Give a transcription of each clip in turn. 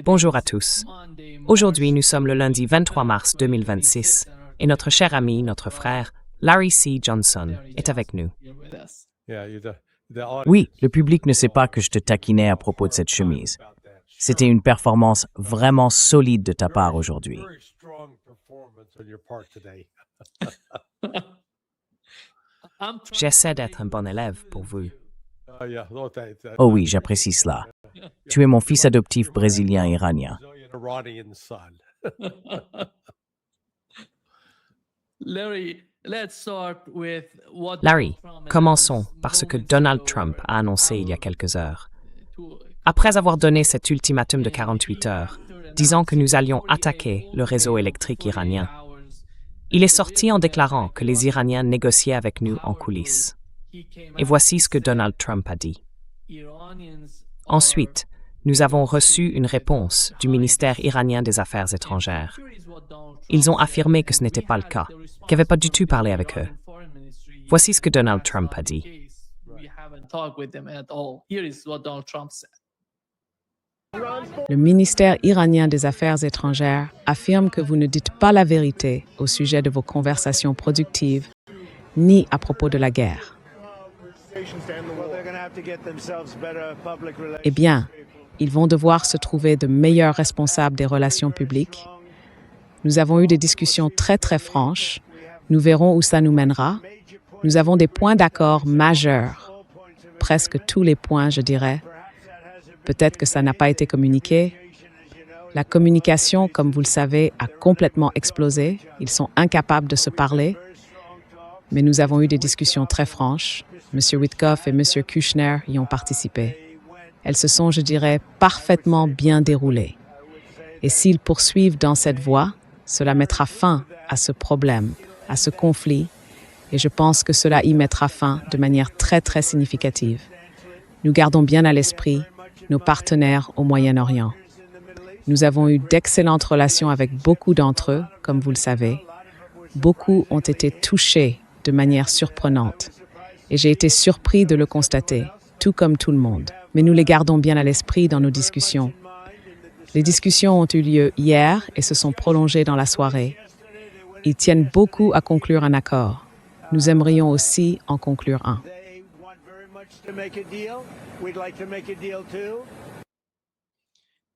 Bonjour à tous. Aujourd'hui, nous sommes le lundi 23 mars 2026 et notre cher ami, notre frère, Larry C. Johnson, est avec nous. Oui, le public ne sait pas que je te taquinais à propos de cette chemise. C'était une performance vraiment solide de ta part aujourd'hui. J'essaie d'être un bon élève pour vous. Oh oui, j'apprécie cela. Tu es mon fils adoptif brésilien-iranien. Larry, commençons par ce que Donald Trump a annoncé il y a quelques heures. Après avoir donné cet ultimatum de 48 heures, disant que nous allions attaquer le réseau électrique iranien, il est sorti en déclarant que les Iraniens négociaient avec nous en coulisses. Et voici ce que Donald Trump a dit. Ensuite, nous avons reçu une réponse du ministère iranien des Affaires étrangères. Ils ont affirmé que ce n'était pas le cas, qu'ils n'avaient pas du tout parlé avec eux. Voici ce que Donald Trump a dit. Le ministère iranien des Affaires étrangères affirme que vous ne dites pas la vérité au sujet de vos conversations productives, ni à propos de la guerre. Eh bien, ils vont devoir se trouver de meilleurs responsables des relations publiques. Nous avons eu des discussions très franches. Nous verrons où ça nous mènera. Nous avons des points d'accord majeurs. Presque tous les points, je dirais. Peut-être que ça n'a pas été communiqué. La communication, comme vous le savez, a complètement explosé. Ils sont incapables de se parler. Mais nous avons eu des discussions très franches. M. Witkoff et M. Kushner y ont participé. Elles se sont, je dirais, parfaitement bien déroulées. Et s'ils poursuivent dans cette voie, cela mettra fin à ce problème, à ce conflit, et je pense que cela y mettra fin de manière très significative. Nous gardons bien à l'esprit nos partenaires au Moyen-Orient. Nous avons eu d'excellentes relations avec beaucoup d'entre eux, comme vous le savez. Beaucoup ont été touchés de manière surprenante. Et j'ai été surpris de le constater, tout comme tout le monde. Mais nous les gardons bien à l'esprit dans nos discussions. Les discussions ont eu lieu hier et se sont prolongées dans la soirée. Ils tiennent beaucoup à conclure un accord. Nous aimerions aussi en conclure un.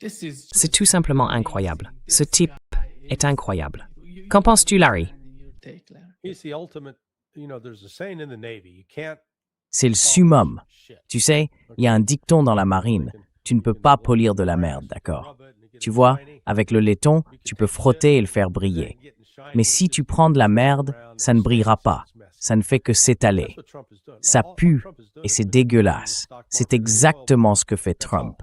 C'est tout simplement incroyable. Ce type est incroyable. Qu'en penses-tu, Larry? C'est le summum. Tu sais, il y a un dicton dans la marine. Tu ne peux pas polir de la merde, d'accord? Tu vois, avec le laiton, tu peux frotter et le faire briller. Mais si tu prends de la merde, ça ne brillera pas. Ça ne fait que s'étaler. Ça pue et c'est dégueulasse. C'est exactement ce que fait Trump.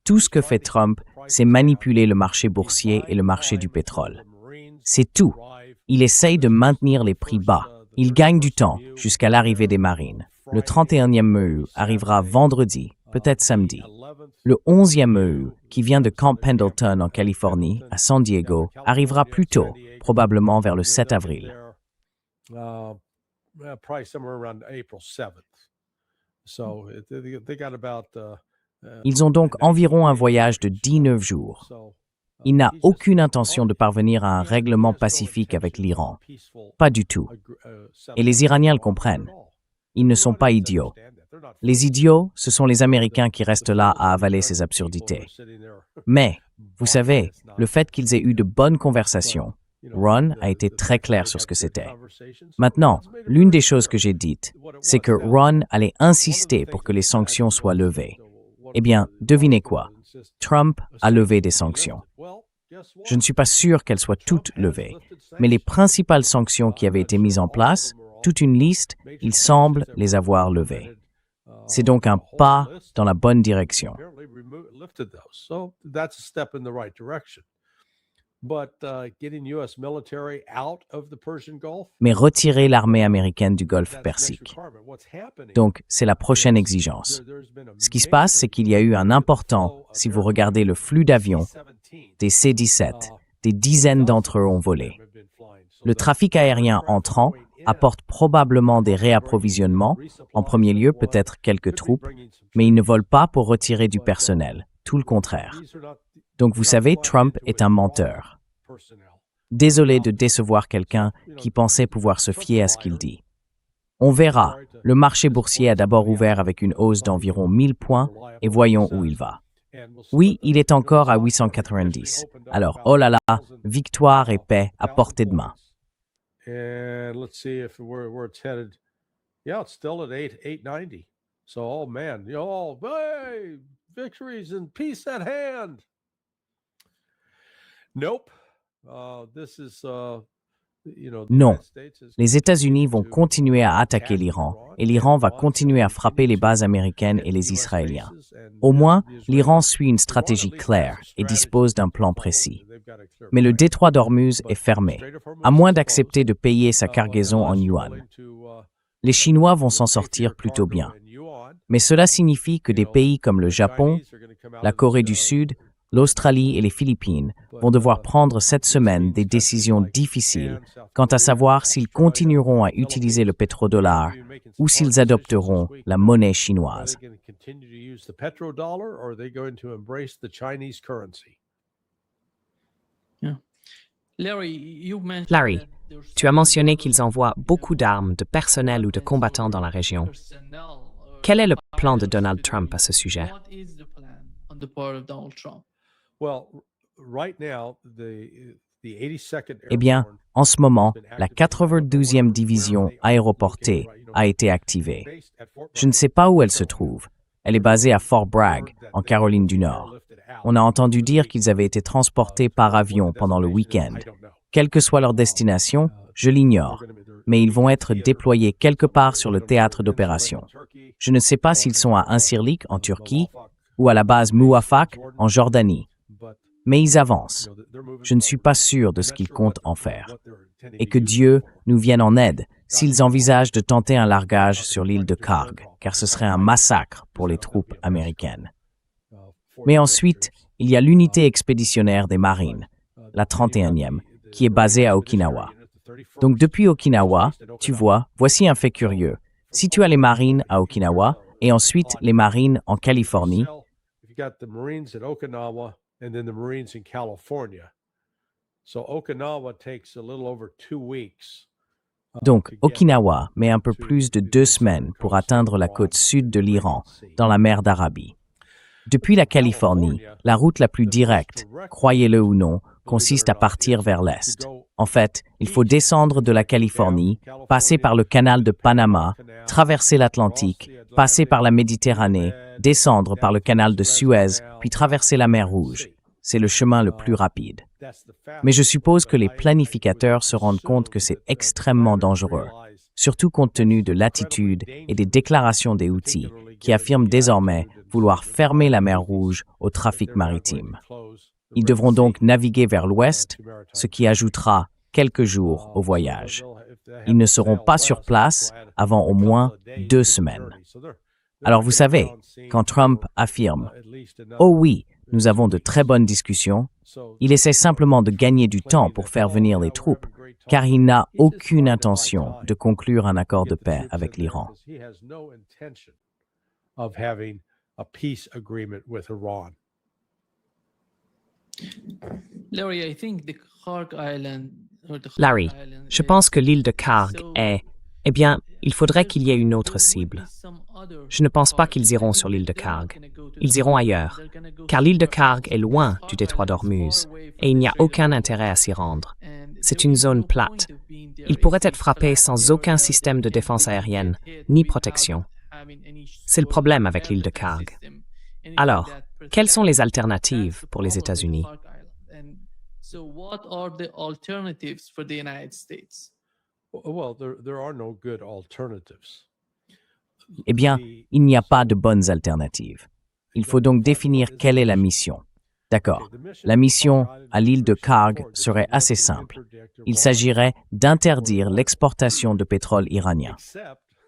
Tout ce que fait Trump, c'est manipuler le marché boursier et le marché du pétrole. C'est tout. Il essaye de maintenir les prix bas. Il gagne du temps jusqu'à l'arrivée des marines. Le 31e MEU arrivera vendredi, peut-être samedi. Le 11e MEU, qui vient de Camp Pendleton en Californie, à San Diego, arrivera plus tôt, probablement vers le 7 avril. Ils ont donc environ un voyage de 19 jours. Il n'a aucune intention de parvenir à un règlement pacifique avec l'Iran. Pas du tout. Et les Iraniens le comprennent. Ils ne sont pas idiots. Les idiots, ce sont les Américains qui restent là à avaler ces absurdités. Mais, vous savez, le fait qu'ils aient eu de bonnes conversations, Ron a été très clair sur ce que c'était. Maintenant, l'une des choses que j'ai dites, c'est que Ron allait insister pour que les sanctions soient levées. Eh bien, devinez quoi? Trump a levé des sanctions. Je ne suis pas sûr qu'elles soient toutes levées, mais les principales sanctions qui avaient été mises en place, toute une liste, il semble les avoir levées. C'est donc un pas dans la bonne direction. Mais retirer l'armée américaine du Golfe Persique. Donc, c'est la prochaine exigence. Ce qui se passe, c'est qu'il y a eu un important, si vous regardez le flux d'avions, des C-17, des dizaines d'entre eux ont volé. Le trafic aérien entrant apportent probablement des réapprovisionnements, en premier lieu peut-être quelques troupes, mais ils ne volent pas pour retirer du personnel, tout le contraire. Donc vous savez, Trump est un menteur. Désolé de décevoir quelqu'un qui pensait pouvoir se fier à ce qu'il dit. On verra, le marché boursier a d'abord ouvert avec une hausse d'environ 1000 points et voyons où il va. Oui, il est encore à 890. Alors, oh là là, victoire et paix à portée de main. And let's see if where it's headed. Yeah, it's still at 890. So, oh man, hey, victories and peace at hand. Nope. This is, Non, les États-Unis vont continuer à attaquer l'Iran et l'Iran va continuer à frapper les bases américaines et les Israéliens. Au moins, l'Iran suit une stratégie claire et dispose d'un plan précis. Mais le détroit d'Ormuz est fermé, à moins d'accepter de payer sa cargaison en yuan. Les Chinois vont s'en sortir plutôt bien. Mais cela signifie que des pays comme le Japon, la Corée du Sud, l'Australie et les Philippines vont devoir prendre cette semaine des décisions difficiles quant à savoir s'ils continueront à utiliser le pétrodollar ou s'ils adopteront la monnaie chinoise. Larry, tu as mentionné qu'ils envoient beaucoup d'armes, de personnel ou de combattants dans la région. Quel est le plan de Donald Trump à ce sujet? Eh bien, en ce moment, la 92e division aéroportée a été activée. Je ne sais pas où elle se trouve. Elle est basée à Fort Bragg, en Caroline du Nord. On a entendu dire qu'ils avaient été transportés par avion pendant le week-end. Quelle que soit leur destination, je l'ignore, mais ils vont être déployés quelque part sur le théâtre d'opération. Je ne sais pas s'ils sont à Incirlik, en Turquie, ou à la base Mouafak, en Jordanie. Mais ils avancent. Je ne suis pas sûr de ce qu'ils comptent en faire. Et que Dieu nous vienne en aide s'ils envisagent de tenter un largage sur l'île de Karg, car ce serait un massacre pour les troupes américaines. Mais ensuite, il y a l'unité expéditionnaire des Marines, la 31e, qui est basée à Okinawa. Donc depuis Okinawa, tu vois, voici un fait curieux. Si tu as les Marines à Okinawa et ensuite les Marines en Californie, and then the Marines in California. So Okinawa takes a little over 2 weeks. Donc Okinawa met un peu plus de 2 semaines pour atteindre la côte sud de l'Iran, dans la mer d'Arabie. Depuis la Californie, la route la plus directe, croyez-le ou non, consiste à partir vers l'est. En fait, il faut descendre de la Californie, passer par le canal de Panama, traverser l'Atlantique, passer par la Méditerranée, descendre par le canal de Suez, puis traverser la mer Rouge. C'est le chemin le plus rapide. Mais je suppose que les planificateurs se rendent compte que c'est extrêmement dangereux, surtout compte tenu de l'attitude et des déclarations des Houthis, qui affirment désormais vouloir fermer la mer Rouge au trafic maritime. Ils devront donc naviguer vers l'ouest, ce qui ajoutera quelques jours au voyage. Ils ne seront pas sur place avant au moins 2 semaines. Alors vous savez, quand Trump affirme « Oh oui, nous avons de très bonnes discussions », il essaie simplement de gagner du temps pour faire venir les troupes, car il n'a aucune intention de conclure un accord de paix avec l'Iran. Larry, je pense que l'île de Karg est... Eh bien, il faudrait qu'il y ait une autre cible. Je ne pense pas qu'ils iront sur l'île de Karg. Ils iront ailleurs, car l'île de Karg est loin du détroit d'Ormuz et il n'y a aucun intérêt à s'y rendre. C'est une zone plate. Ils pourraient être frappés sans aucun système de défense aérienne, ni protection. C'est le problème avec l'île de Karg. Alors, quelles sont les alternatives pour les États-Unis? Eh bien, il n'y a pas de bonnes alternatives. Il faut donc définir quelle est la mission. D'accord, la mission à l'île de Karg serait assez simple. Il s'agirait d'interdire l'exportation de pétrole iranien.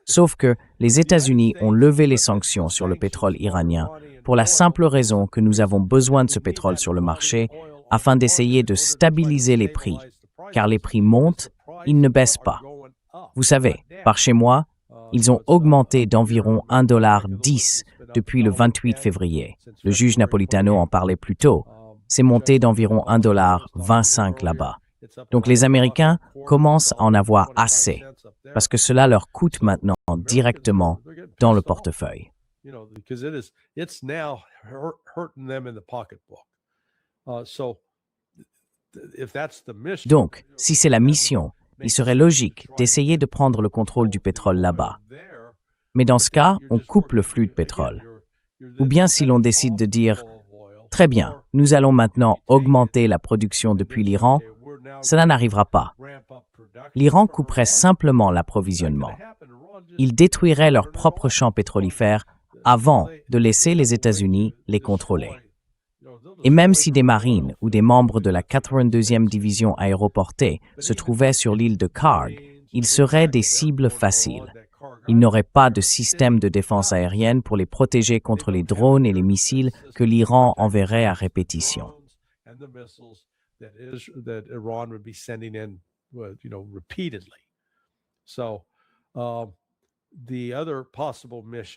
Sauf que les États-Unis ont levé les sanctions sur le pétrole iranien pour la simple raison que nous avons besoin de ce pétrole sur le marché afin d'essayer de stabiliser les prix, car les prix montent, ils ne baissent pas. Vous savez, par chez moi, ils ont augmenté d'environ $1.10 depuis le 28 février. Le juge Napolitano en parlait plus tôt. C'est monté d'environ $1.25 là-bas. Donc les Américains commencent à en avoir assez, parce que cela leur coûte maintenant directement dans le portefeuille. Donc, si c'est la mission, il serait logique d'essayer de prendre le contrôle du pétrole là-bas. Mais dans ce cas, on coupe le flux de pétrole. Ou bien si l'on décide de dire « Très bien, nous allons maintenant augmenter la production depuis l'Iran », cela n'arrivera pas. L'Iran couperait simplement l'approvisionnement. Ils détruiraient leurs propres champs pétrolifères avant de laisser les États-Unis les contrôler. Et même si des marines ou des membres de la 82e division aéroportée se trouvaient sur l'île de Karg, ils seraient des cibles faciles. Ils n'auraient pas de système de défense aérienne pour les protéger contre les drones et les missiles que l'Iran enverrait à répétition.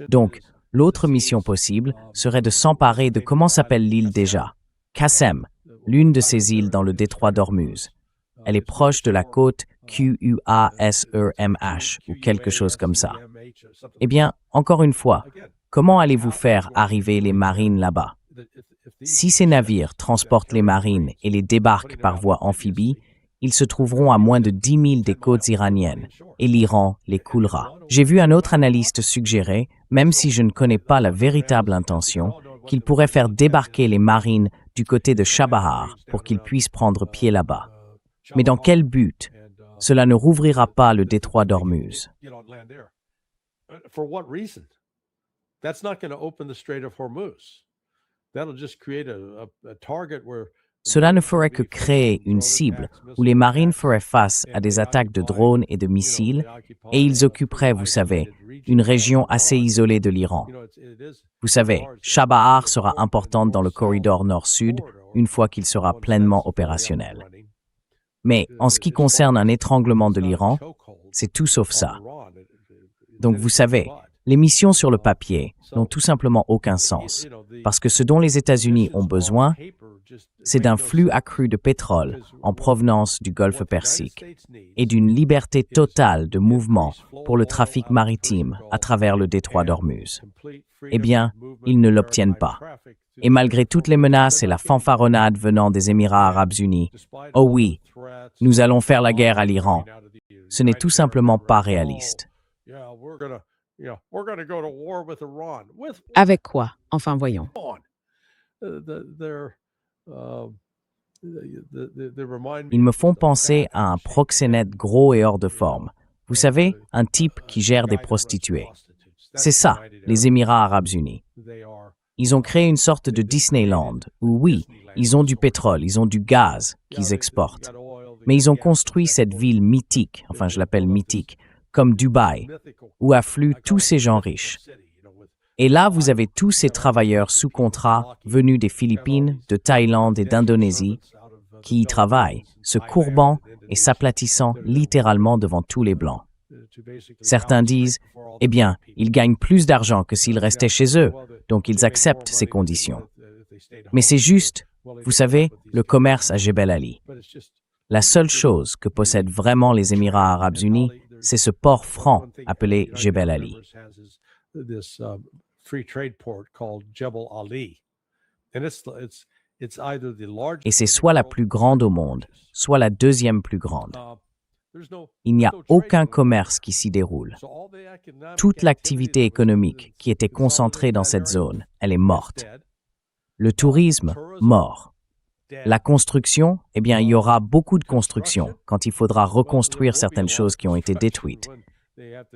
Donc, l'autre mission possible serait de s'emparer de comment s'appelle l'île déjà? Qasem, l'une de ces îles dans le détroit d'Ormuz. Elle est proche de la côte Qusrmh ou quelque chose comme ça. Eh bien, encore une fois, comment allez-vous faire arriver les marines là-bas? Si ces navires transportent les marines et les débarquent par voie amphibie, ils se trouveront à moins de 10 000 des côtes iraniennes et l'Iran les coulera. J'ai vu un autre analyste suggérer, même si je ne connais pas la véritable intention, qu'il pourrait faire débarquer les marines du côté de Chabahar pour qu'ils puissent prendre pied là-bas. Mais dans quel but? Cela ne rouvrira pas le détroit d'Ormuz. Cela ne ferait que créer une cible où les marines feraient face à des attaques de drones et de missiles et ils occuperaient, vous savez, une région assez isolée de l'Iran. Vous savez, Chabahar sera importante dans le corridor nord-sud une fois qu'il sera pleinement opérationnel. Mais en ce qui concerne un étranglement de l'Iran, c'est tout sauf ça. Donc vous savez, les missions sur le papier n'ont tout simplement aucun sens, parce que ce dont les États-Unis ont besoin, c'est d'un flux accru de pétrole en provenance du Golfe Persique et d'une liberté totale de mouvement pour le trafic maritime à travers le détroit d'Ormuz. Eh bien, ils ne l'obtiennent pas. Et malgré toutes les menaces et la fanfaronnade venant des Émirats arabes unis, oh oui, nous allons faire la guerre à l'Iran, ce n'est tout simplement pas réaliste. Avec quoi? Enfin, voyons. Ils me font penser à un proxénète gros et hors de forme. Vous savez, un type qui gère des prostituées. C'est ça, les Émirats arabes unis. Ils ont créé une sorte de Disneyland, où oui, ils ont du pétrole, ils ont du gaz qu'ils exportent. Mais ils ont construit cette ville mythique, enfin je l'appelle mythique, comme Dubaï, où affluent tous ces gens riches. Et là, vous avez tous ces travailleurs sous contrat venus des Philippines, de Thaïlande et d'Indonésie, qui y travaillent, se courbant et s'aplatissant littéralement devant tous les Blancs. Certains disent, eh bien, ils gagnent plus d'argent que s'ils restaient chez eux, donc ils acceptent ces conditions. Mais c'est juste, vous savez, le commerce à Jebel Ali. La seule chose que possèdent vraiment les Émirats arabes unis, c'est ce port franc appelé Jebel Ali. Et c'est soit la plus grande au monde, soit la deuxième plus grande. Il n'y a aucun commerce qui s'y déroule. Toute l'activité économique qui était concentrée dans cette zone, elle est morte. Le tourisme, mort. La construction, eh bien, il y aura beaucoup de construction quand il faudra reconstruire certaines choses qui ont été détruites.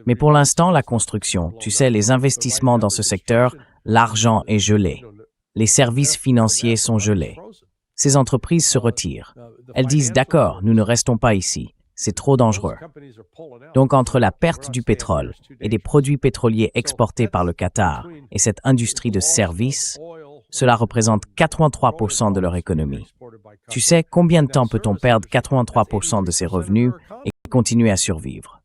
Mais pour l'instant, la construction, tu sais, les investissements dans ce secteur, l'argent est gelé. Les services financiers sont gelés. Ces entreprises se retirent. Elles disent, d'accord, nous ne restons pas ici. C'est trop dangereux. Donc, entre la perte du pétrole et des produits pétroliers exportés par le Qatar et cette industrie de services, cela représente 83% de leur économie. Tu sais, combien de temps peut-on perdre 83% de ses revenus et continuer à survivre?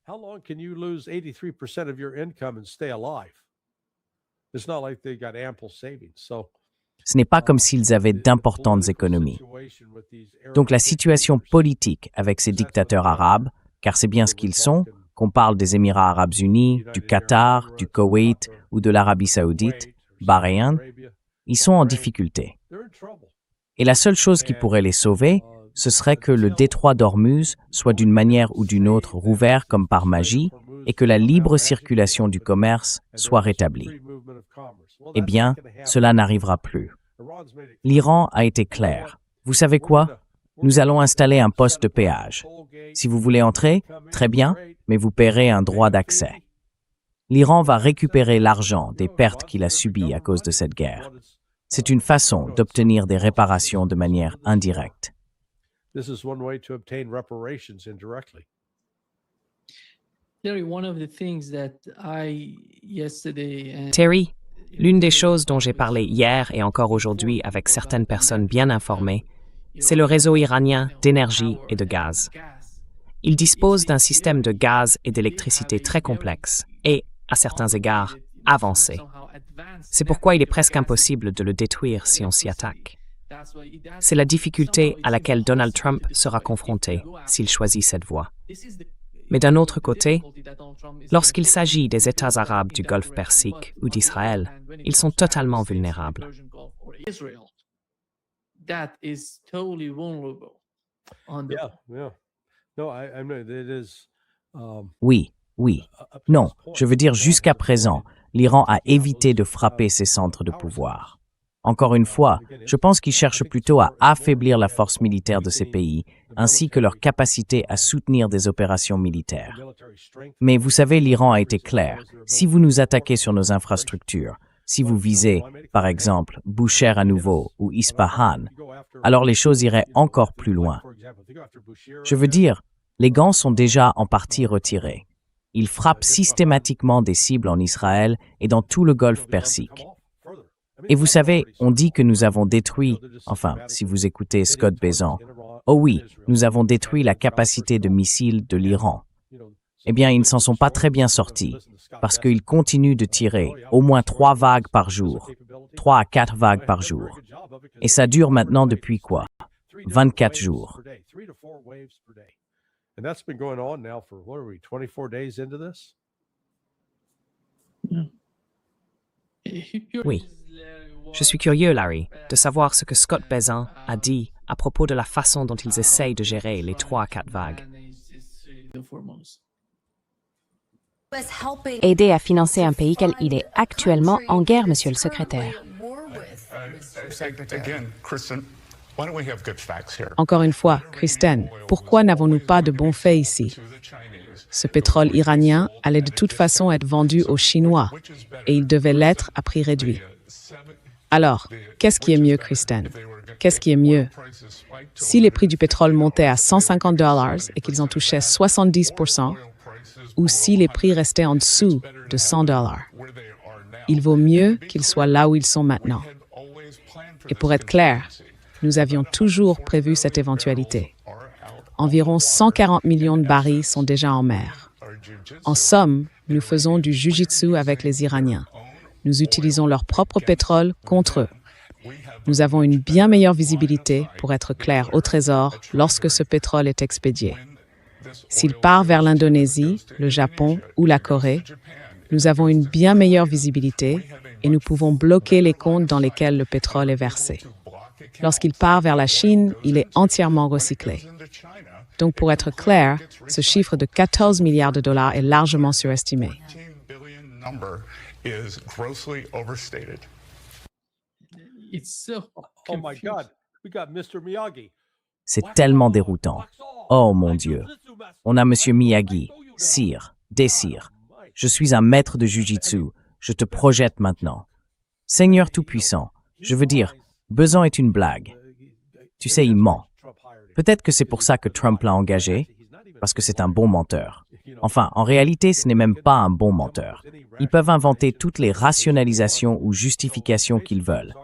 how long can you lose 83% of your income and stay alive? It's not like they got ample savings. So, Ce n'est pas comme s'ils avaient d'importantes économies. Donc la situation politique avec ces dictateurs arabes, car c'est bien ce qu'ils sont, qu'on parle des Émirats arabes unis, du Qatar, du Koweït ou de l'Arabie saoudite, Bahreïn, ils sont en difficulté. Et la seule chose qui pourrait les sauver, ce serait que le détroit d'Ormuz soit d'une manière ou d'une autre rouvert comme par magie et que la libre circulation du commerce soit rétablie. Eh bien, cela n'arrivera plus. L'Iran a été clair. Vous savez quoi? Nous allons installer un poste de péage. Si vous voulez entrer, très bien, mais vous paierez un droit d'accès. L'Iran va récupérer l'argent des pertes qu'il a subies à cause de cette guerre. C'est une façon d'obtenir des réparations de manière indirecte. This is one way to obtain reparations indirectly. Terry, l'une des choses dont j'ai parlé hier et encore aujourd'hui avec certaines personnes bien informées, c'est le réseau iranien d'énergie et de gaz. Il dispose d'un système de gaz et d'électricité très complexe et, à certains égards, avancé. C'est pourquoi il est presque impossible de le détruire si on s'y attaque. C'est la difficulté à laquelle Donald Trump sera confronté s'il choisit cette voie. Mais d'un autre côté, lorsqu'il s'agit des États arabes du Golfe Persique ou d'Israël, ils sont totalement vulnérables. Oui. Non, je veux dire jusqu'à présent, l'Iran a évité de frapper ses centres de pouvoir. Encore une fois, je pense qu'ils cherchent plutôt à affaiblir la force militaire de ces pays, ainsi que leur capacité à soutenir des opérations militaires. Mais vous savez, l'Iran a été clair. Si vous nous attaquez sur nos infrastructures, si vous visez, par exemple, Bushehr à nouveau ou Ispahan, alors les choses iraient encore plus loin. Je veux dire, les gants sont déjà en partie retirés. Ils frappent systématiquement des cibles en Israël et dans tout le Golfe Persique. Et vous savez, on dit que nous avons détruit, enfin, si vous écoutez Scott Bessent, oh oui, nous avons détruit la capacité de missiles de l'Iran. Eh bien, ils ne s'en sont pas très bien sortis, parce qu'ils continuent de tirer au moins 3 vagues par jour, 3 à 4 vagues par jour. Et ça dure maintenant depuis quoi? 24 jours. And that's been going on now for, what are we, 24 days into this? Oui. Je suis curieux, Larry, de savoir ce que Scott Bessent a dit à propos de la façon dont ils essayent de gérer les 3 à 4 vagues. Aider à financer un pays qu'il est actuellement en guerre, monsieur le secrétaire. Encore une fois, Kristen, pourquoi n'avons-nous pas de bons faits ici? Ce pétrole iranien allait de toute façon être vendu aux Chinois et il devait l'être à prix réduit. Alors, qu'est-ce qui est mieux, Kristen? Qu'est-ce qui est mieux? Si les prix du pétrole montaient à $150 et qu'ils en touchaient 70%, ou si les prix restaient en dessous de $100. Il vaut mieux qu'ils soient là où ils sont maintenant. Et pour être clair, nous avions toujours prévu cette éventualité. Environ 140 millions de barils sont déjà en mer. En somme, nous faisons du jujitsu avec les Iraniens. Nous utilisons leur propre pétrole contre eux. Nous avons une bien meilleure visibilité, pour être clair, au trésor lorsque ce pétrole est expédié. S'il part vers l'Indonésie, le Japon ou la Corée, nous avons une bien meilleure visibilité et nous pouvons bloquer les comptes dans lesquels le pétrole est versé. Lorsqu'il part vers la Chine, il est entièrement recyclé. Donc, pour être clair, ce chiffre de 14 milliards de dollars est largement surestimé. Oh my God, we got Mr. Miyagi. C'est tellement déroutant. Oh mon Dieu. On a Monsieur Miyagi, Sire, Désir. Je suis un maître de Jiu-Jitsu. Je te projette maintenant. Seigneur Tout-Puissant, je veux dire, Bessent est une blague. Tu sais, il ment. Peut-être que c'est pour ça que Trump l'a engagé, parce que c'est un bon menteur. Enfin, en réalité, ce n'est même pas un bon menteur. Ils peuvent inventer toutes les rationalisations ou justifications qu'ils veulent.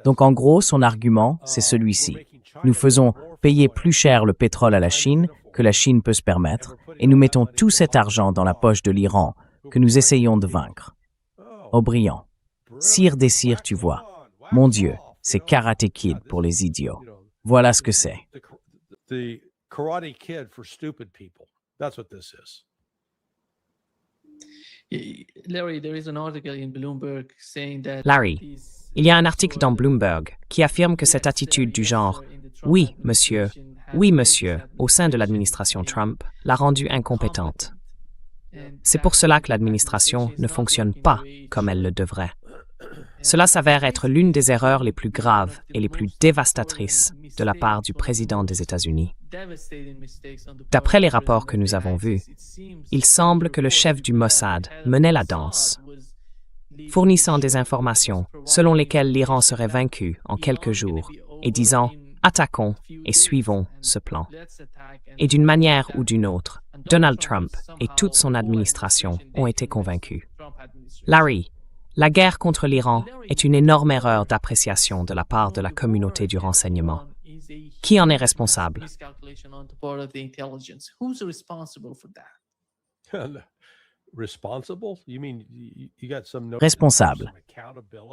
Donc en gros, son argument, c'est celui-ci. Nous faisons payer plus cher le pétrole à la Chine, que la Chine peut se permettre et nous mettons tout cet argent dans la poche de l'Iran que nous essayons de vaincre. Oh brillant. Sire des cires, tu vois. Mon Dieu, c'est Karate Kid pour les idiots. Voilà ce que c'est. The Karate Kid for stupid people. That's what this is. Larry, il y a un article dans Bloomberg qui affirme que cette attitude du genre « oui, monsieur », au sein de l'administration Trump l'a rendue incompétente. C'est pour cela que l'administration ne fonctionne pas comme elle le devrait. Cela s'avère être l'une des erreurs les plus graves et les plus dévastatrices de la part du président des États-Unis. D'après les rapports que nous avons vus, il semble que le chef du Mossad menait la danse, fournissant des informations selon lesquelles l'Iran serait vaincu en quelques jours et disant « attaquons et suivons ce plan ». Et d'une manière ou d'une autre, Donald Trump et toute son administration ont été convaincus. Larry, la guerre contre l'Iran est une énorme erreur d'appréciation de la part de la communauté du renseignement. Qui en est responsable? Responsable.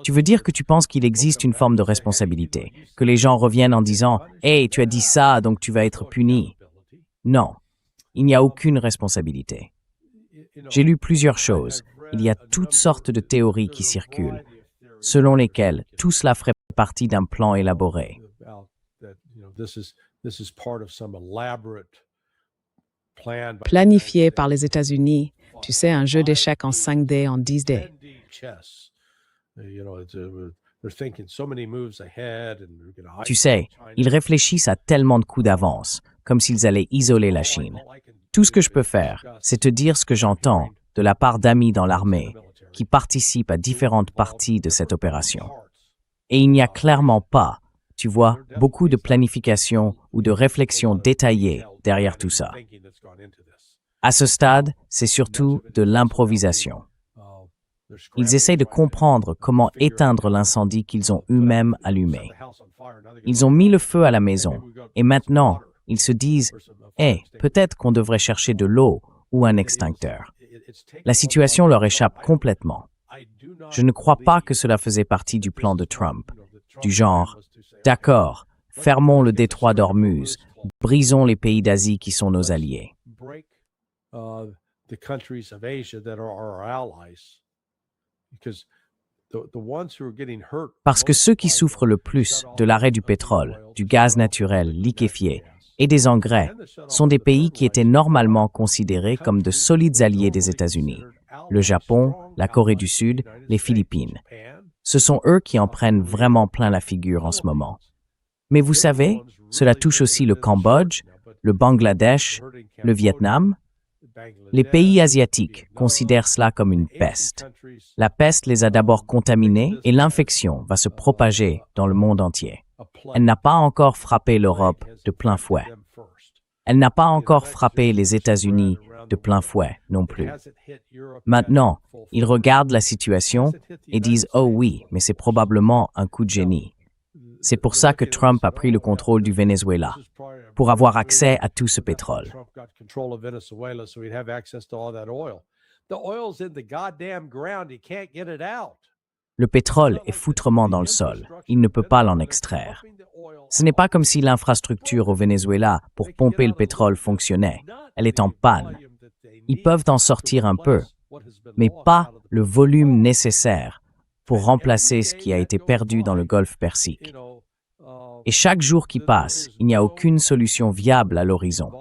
Tu veux dire que tu penses qu'il existe une forme de responsabilité, que les gens reviennent en disant « Hey, tu as dit ça, donc tu vas être puni ». Non, il n'y a aucune responsabilité. J'ai lu plusieurs choses. Il y a toutes sortes de théories qui circulent, selon lesquelles tout cela ferait partie d'un plan élaboré. Planifié par les États-Unis, tu sais, un jeu d'échecs en 5D, en 10D. Tu sais, ils réfléchissent à tellement de coups d'avance, comme s'ils allaient isoler la Chine. Tout ce que je peux faire, c'est te dire ce que j'entends de la part d'amis dans l'armée qui participent à différentes parties de cette opération. Et il n'y a clairement pas, tu vois, beaucoup de planification ou de réflexion détaillée derrière tout ça. À ce stade, c'est surtout de l'improvisation. Ils essaient de comprendre comment éteindre l'incendie qu'ils ont eux-mêmes allumé. Ils ont mis le feu à la maison et maintenant, ils se disent « Hey, peut-être qu'on devrait chercher de l'eau ou un extincteur. » La situation leur échappe complètement. Je ne crois pas que cela faisait partie du plan de Trump, du genre « D'accord, fermons le détroit d'Ormuz, brisons les pays d'Asie qui sont nos alliés. » Parce que ceux qui souffrent le plus de l'arrêt du pétrole, du gaz naturel liquéfié et des engrais sont des pays qui étaient normalement considérés comme de solides alliés des États-Unis. Le Japon, la Corée du Sud, les Philippines. Ce sont eux qui en prennent vraiment plein la figure en ce moment. Mais vous savez, cela touche aussi le Cambodge, le Bangladesh, le Vietnam. Les pays asiatiques considèrent cela comme une peste. La peste les a d'abord contaminés et l'infection va se propager dans le monde entier. Elle n'a pas encore frappé l'Europe de plein fouet. Elle n'a pas encore frappé les États-Unis de plein fouet non plus. Maintenant, ils regardent la situation et disent « Oh oui, mais c'est probablement un coup de génie ». C'est pour ça que Trump a pris le contrôle du Venezuela, pour avoir accès à tout ce pétrole. Le pétrole est foutrement dans le sol. Il ne peut pas l'en extraire. Ce n'est pas comme si l'infrastructure au Venezuela pour pomper le pétrole fonctionnait. Elle est en panne. Ils peuvent en sortir un peu, mais pas le volume nécessaire pour remplacer ce qui a été perdu dans le Golfe Persique. Et chaque jour qui passe, il n'y a aucune solution viable à l'horizon.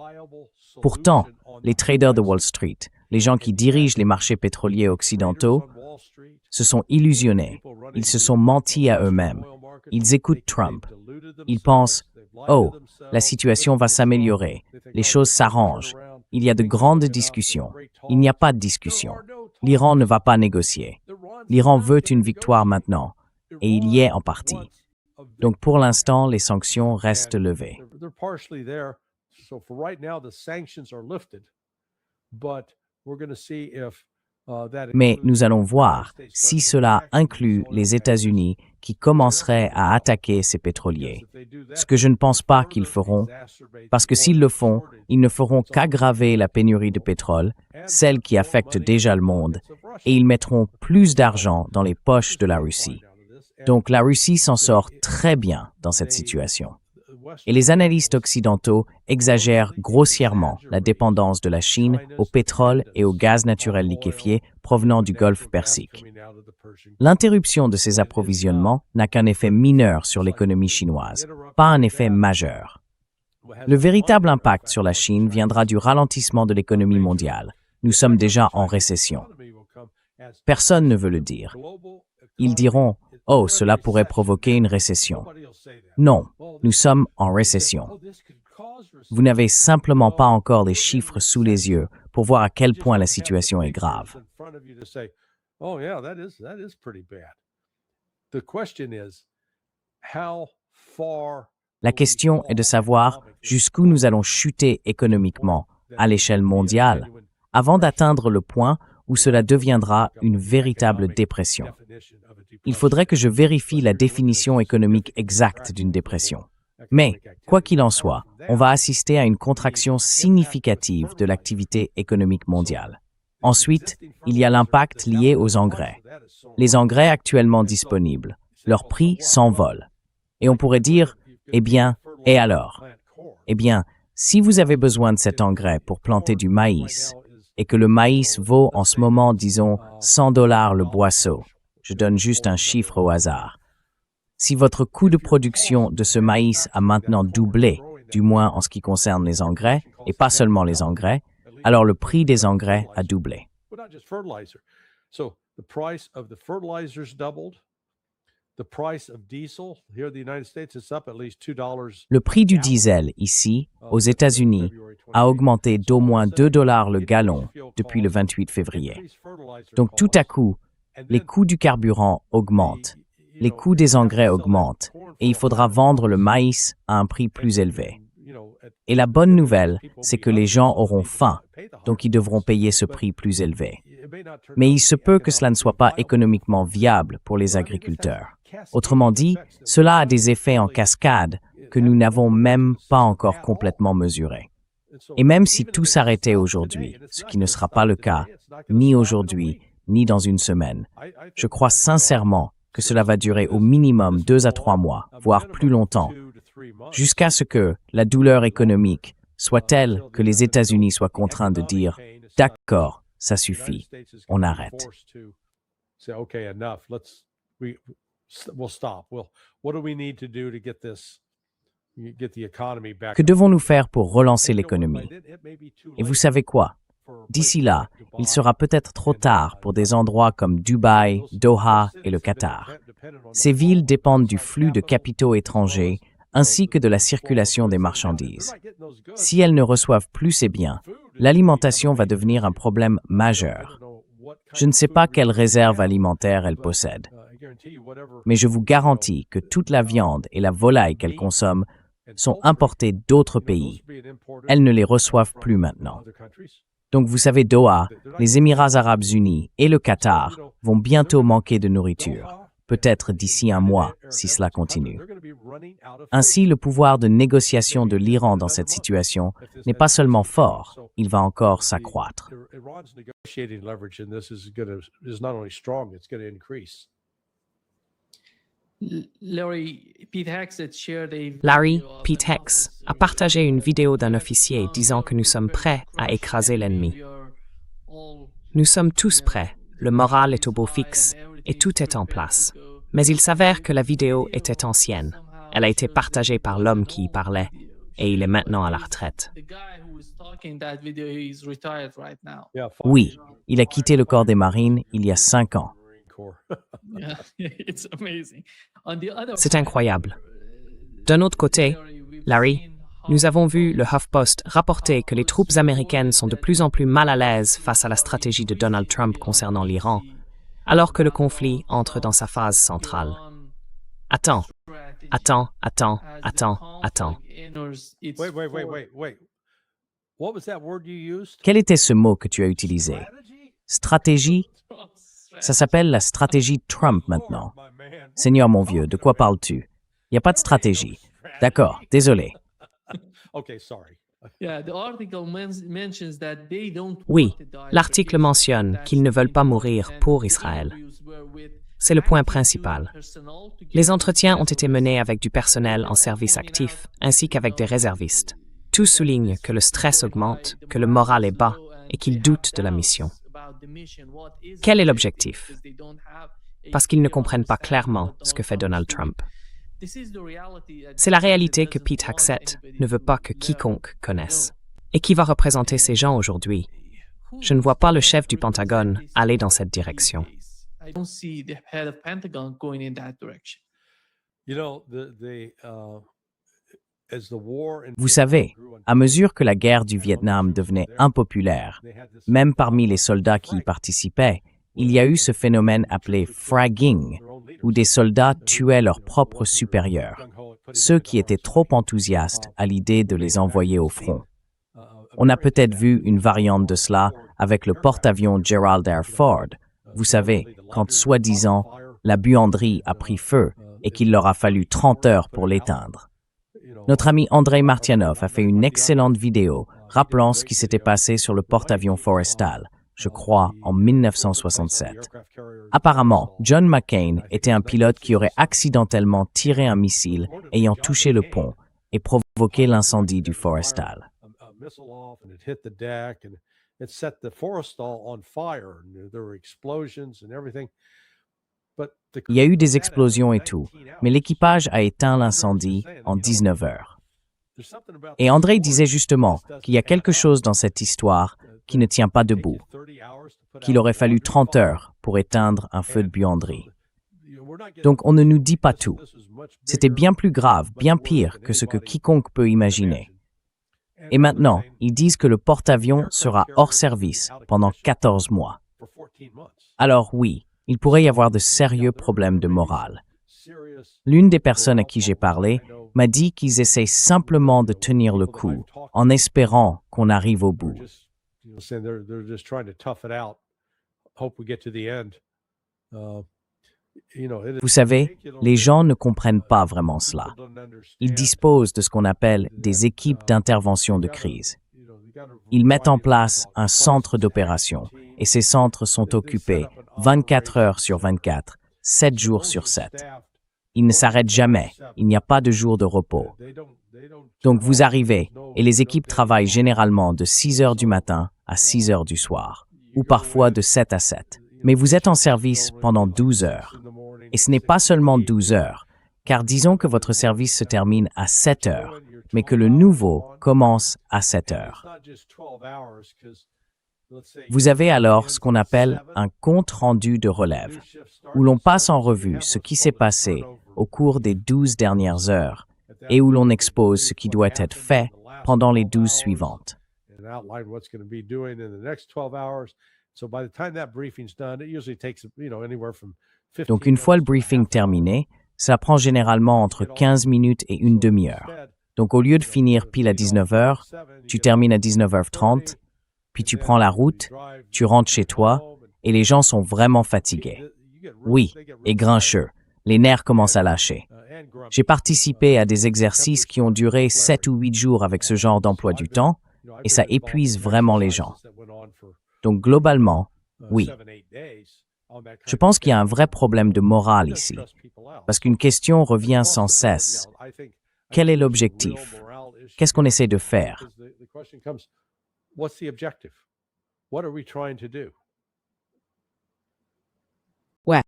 Pourtant, les traders de Wall Street, les gens qui dirigent les marchés pétroliers occidentaux, se sont illusionnés. Ils se sont mentis à eux-mêmes. Ils écoutent Trump. Ils pensent « Oh, la situation va s'améliorer. Les choses s'arrangent. Il y a de grandes discussions. » Il n'y a pas de discussion. L'Iran ne va pas négocier. L'Iran veut une victoire maintenant, et il y est en partie. Donc pour l'instant, les sanctions restent levées. Mais nous allons voir si cela inclut les États-Unis qui commenceraient à attaquer ces pétroliers. Ce que je ne pense pas qu'ils feront, parce que s'ils le font, ils ne feront qu'aggraver la pénurie de pétrole, celle qui affecte déjà le monde, et ils mettront plus d'argent dans les poches de la Russie. Donc la Russie s'en sort très bien dans cette situation. Et les analystes occidentaux exagèrent grossièrement la dépendance de la Chine au pétrole et au gaz naturel liquéfié provenant du Golfe Persique. L'interruption de ces approvisionnements n'a qu'un effet mineur sur l'économie chinoise, pas un effet majeur. Le véritable impact sur la Chine viendra du ralentissement de l'économie mondiale. Nous sommes déjà en récession. Personne ne veut le dire. Ils diront « Oh, cela pourrait provoquer une récession ». Non, nous sommes en récession. Vous n'avez simplement pas encore les chiffres sous les yeux pour voir à quel point la situation est grave. La question est de savoir jusqu'où nous allons chuter économiquement à l'échelle mondiale avant d'atteindre le point où cela deviendra une véritable dépression. Il faudrait que je vérifie la définition économique exacte d'une dépression. Mais, quoi qu'il en soit, on va assister à une contraction significative de l'activité économique mondiale. Ensuite, il y a l'impact lié aux engrais. Les engrais actuellement disponibles, leur prix s'envole. Et on pourrait dire, eh bien, et alors? Eh bien, si vous avez besoin de cet engrais pour planter du maïs, et que le maïs vaut en ce moment, disons, $100 le boisseau, je donne juste un chiffre au hasard. Si votre coût de production de ce maïs a maintenant doublé, du moins en ce qui concerne les engrais, et pas seulement les engrais, alors le prix des engrais a doublé. Le prix du diesel ici, aux États-Unis, a augmenté d'au moins $2 le gallon depuis le 28 février. Donc tout à coup, les coûts du carburant augmentent, les coûts des engrais augmentent, et il faudra vendre le maïs à un prix plus élevé. Et la bonne nouvelle, c'est que les gens auront faim, donc ils devront payer ce prix plus élevé. Mais il se peut que cela ne soit pas économiquement viable pour les agriculteurs. Autrement dit, cela a des effets en cascade que nous n'avons même pas encore complètement mesurés. Et même si tout s'arrêtait aujourd'hui, ce qui ne sera pas le cas, ni aujourd'hui, ni dans une semaine, je crois sincèrement que cela va durer au minimum 2 à 3 mois, voire plus longtemps, jusqu'à ce que la douleur économique soit telle que les États-Unis soient contraints de dire « D'accord, ça suffit, on arrête ». Que devons-nous faire pour relancer l'économie? Et vous savez quoi? D'ici là, il sera peut-être trop tard pour des endroits comme Dubaï, Doha et le Qatar. Ces villes dépendent du flux de capitaux étrangers ainsi que de la circulation des marchandises. Si elles ne reçoivent plus ces biens, l'alimentation va devenir un problème majeur. Je ne sais pas quelles réserves alimentaires elles possèdent, mais je vous garantis que toute la viande et la volaille qu'elles consomment sont importées d'autres pays. Elles ne les reçoivent plus maintenant. Donc vous savez, Doha, les Émirats arabes unis et le Qatar vont bientôt manquer de nourriture, peut-être d'ici un mois si cela continue. Ainsi, le pouvoir de négociation de l'Iran dans cette situation n'est pas seulement fort, il va encore s'accroître. Larry, Pete Hex, a partagé une vidéo d'un officier disant que nous sommes prêts à écraser l'ennemi. Nous sommes tous prêts, le moral est au beau fixe et tout est en place. Mais il s'avère que la vidéo était ancienne. Elle a été partagée par l'homme qui y parlait et il est maintenant à la retraite. Oui, il a quitté le corps des marines il y a 5 ans. C'est incroyable. D'un autre côté, Larry, nous avons vu le HuffPost rapporter que les troupes américaines sont de plus en plus mal à l'aise face à la stratégie de Donald Trump concernant l'Iran, alors que le conflit entre dans sa phase centrale. Attends. Quel était ce mot que tu as utilisé? Stratégie? Ça s'appelle la stratégie Trump maintenant. Seigneur mon vieux, de quoi parles-tu? Il n'y a pas de stratégie. D'accord, désolé. Oui, l'article mentionne qu'ils ne veulent pas mourir pour Israël. C'est le point principal. Les entretiens ont été menés avec du personnel en service actif, ainsi qu'avec des réservistes. Tous soulignent que le stress augmente, que le moral est bas et qu'ils doutent de la mission. Quel est l'objectif? Parce qu'ils ne comprennent pas clairement ce que fait Donald Trump. C'est la réalité que Pete Hegseth ne veut pas que quiconque connaisse. Et qui va représenter ces gens aujourd'hui? Je ne vois pas le chef du Pentagone aller dans cette direction. Vous savez, à mesure que la guerre du Vietnam devenait impopulaire, même parmi les soldats qui y participaient, il y a eu ce phénomène appelé fragging, où des soldats tuaient leurs propres supérieurs, ceux qui étaient trop enthousiastes à l'idée de les envoyer au front. On a peut-être vu une variante de cela avec le porte-avions Gerald R. Ford. Vous savez, quand soi-disant, la buanderie a pris feu et qu'il leur a fallu 30 heures pour l'éteindre. Notre ami Andrei Martianov a fait une excellente vidéo rappelant ce qui s'était passé sur le porte-avions Forrestal, je crois, en 1967. Apparemment, John McCain était un pilote qui aurait accidentellement tiré un missile ayant touché le pont et provoqué l'incendie du Forrestal. Il y a eu des explosions et tout, mais l'équipage a éteint l'incendie en 19 heures. Et André disait justement qu'il y a quelque chose dans cette histoire qui ne tient pas debout, qu'il aurait fallu 30 heures pour éteindre un feu de buanderie. Donc on ne nous dit pas tout. C'était bien plus grave, bien pire que ce que quiconque peut imaginer. Et maintenant, ils disent que le porte-avions sera hors service pendant 14 mois. Alors oui, il pourrait y avoir de sérieux problèmes de morale. L'une des personnes à qui j'ai parlé m'a dit qu'ils essaient simplement de tenir le coup, en espérant qu'on arrive au bout. Vous savez, les gens ne comprennent pas vraiment cela. Ils disposent de ce qu'on appelle des équipes d'intervention de crise. Ils mettent en place un centre d'opération et ces centres sont occupés 24 heures sur 24, 7 jours sur 7. Ils ne s'arrêtent jamais, il n'y a pas de jour de repos. Donc vous arrivez et les équipes travaillent généralement de 6 heures du matin à 6 heures du soir, ou parfois de 7 à 7. Mais vous êtes en service pendant 12 heures. Et ce n'est pas seulement 12 heures, car disons que votre service se termine à 7 heures, mais que le nouveau commence à 7 heures. Vous avez alors ce qu'on appelle un compte-rendu de relève, où l'on passe en revue ce qui s'est passé au cours des 12 dernières heures et où l'on expose ce qui doit être fait pendant les 12 suivantes. Donc une fois le briefing terminé, ça prend généralement entre 15 minutes et une demi-heure. Donc au lieu de finir pile à 19h, tu termines à 19h30, puis tu prends la route, tu rentres chez toi, et les gens sont vraiment fatigués. Oui, et grincheux. Les nerfs commencent à lâcher. J'ai participé à des exercices qui ont duré 7 ou 8 jours avec ce genre d'emploi du temps, et ça épuise vraiment les gens. Donc globalement, oui. Je pense qu'il y a un vrai problème de morale ici, parce qu'une question revient sans cesse. Quel est l'objectif? Qu'est-ce qu'on essaie de faire? Ouais.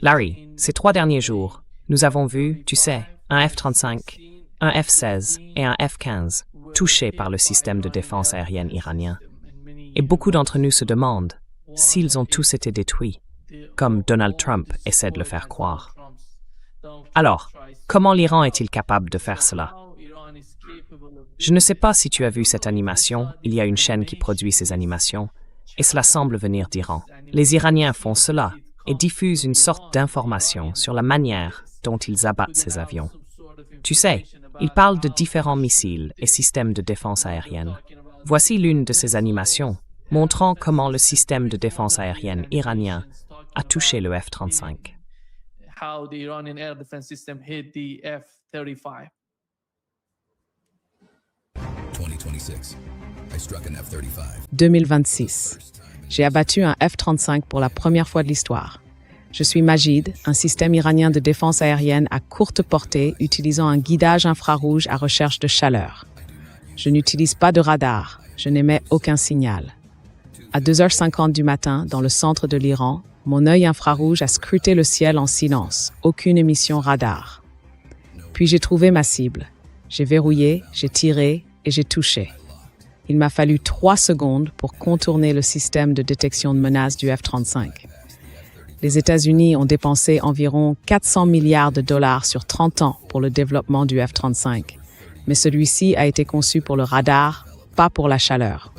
Larry, ces 3 derniers jours, nous avons vu, tu sais, un F-35, un F-16 et un F-15 touchés par le système de défense aérienne iranien. Et beaucoup d'entre nous se demandent s'ils ont tous été détruits, comme Donald Trump essaie de le faire croire. Alors, comment l'Iran est-il capable de faire cela? Je ne sais pas si tu as vu cette animation, il y a une chaîne qui produit ces animations, et cela semble venir d'Iran. Les Iraniens font cela et diffusent une sorte d'information sur la manière dont ils abattent ces avions. Tu sais, ils parlent de différents missiles et systèmes de défense aérienne. Voici l'une de ces animations, montrant comment le système de défense aérienne iranien a touché le F-35. How the Iranian air defense system hit the F-35. 2026. I struck an F-35. 2026. J'ai abattu un F-35 pour la première fois de l'histoire. Je suis Majid, un système iranien de défense aérienne à courte portée utilisant un guidage infrarouge à recherche de chaleur. Je n'utilise pas de radar, je n'émets aucun signal. À 2h50 du matin, dans le centre de l'Iran, mon œil infrarouge a scruté le ciel en silence, aucune émission radar. Puis j'ai trouvé ma cible. J'ai verrouillé, j'ai tiré et j'ai touché. Il m'a fallu 3 secondes pour contourner le système de détection de menaces du F-35. Les États-Unis ont dépensé environ 400 milliards de dollars sur 30 ans pour le développement du F-35, mais celui-ci a été conçu pour le radar, pas pour la chaleur.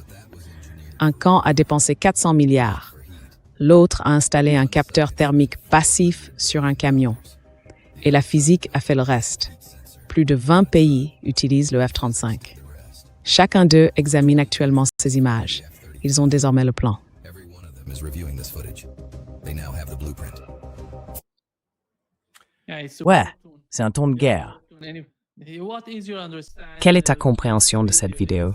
Un camp a dépensé 400 milliards. L'autre a installé un capteur thermique passif sur un camion. Et la physique a fait le reste. Plus de 20 pays utilisent le F-35. Chacun d'eux examine actuellement ces images. Ils ont désormais le plan. Every one of them is reviewing this footage. They now have the blueprint. Ouais, c'est un ton de guerre. Quelle est ta compréhension de cette vidéo?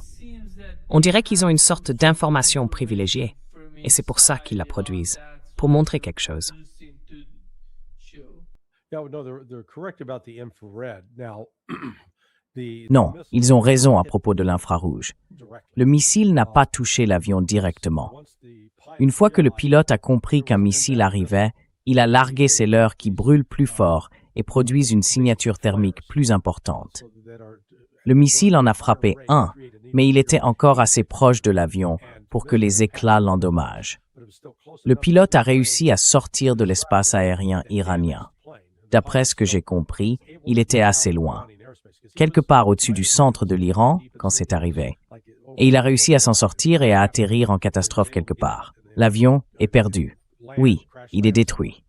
On dirait qu'ils ont une sorte d'information privilégiée, et c'est pour ça qu'ils la produisent, pour montrer quelque chose. Non, ils ont raison à propos de l'infrarouge. Le missile n'a pas touché l'avion directement. Une fois que le pilote a compris qu'un missile arrivait, il a largué ses leurres qui brûlent plus fort et produisent une signature thermique plus importante. Le missile en a frappé un, mais il était encore assez proche de l'avion pour que les éclats l'endommagent. Le pilote a réussi à sortir de l'espace aérien iranien. D'après ce que j'ai compris, il était assez loin, quelque part au-dessus du centre de l'Iran quand c'est arrivé. Et il a réussi à s'en sortir et à atterrir en catastrophe quelque part. L'avion est perdu. Oui, il est détruit.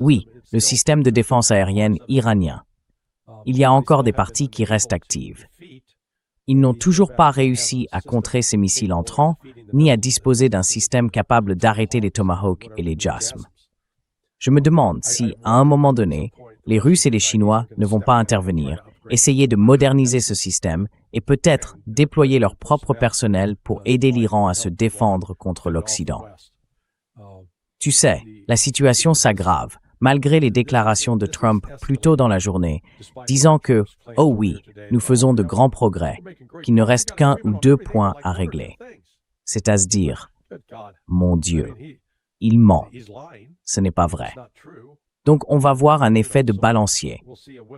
Oui, le système de défense aérienne iranien. Il y a encore des parties qui restent actives. Ils n'ont toujours pas réussi à contrer ces missiles entrants, ni à disposer d'un système capable d'arrêter les Tomahawk et les JASM. Je me demande si, à un moment donné, les Russes et les Chinois ne vont pas intervenir, essayer de moderniser ce système et peut-être déployer leur propre personnel pour aider l'Iran à se défendre contre l'Occident. Tu sais, la situation s'aggrave, malgré les déclarations de Trump plus tôt dans la journée, disant que, oh oui, nous faisons de grands progrès, qu'il ne reste qu'un ou deux points à régler. C'est à se dire, mon Dieu, il ment. Ce n'est pas vrai. Donc on va voir un effet de balancier.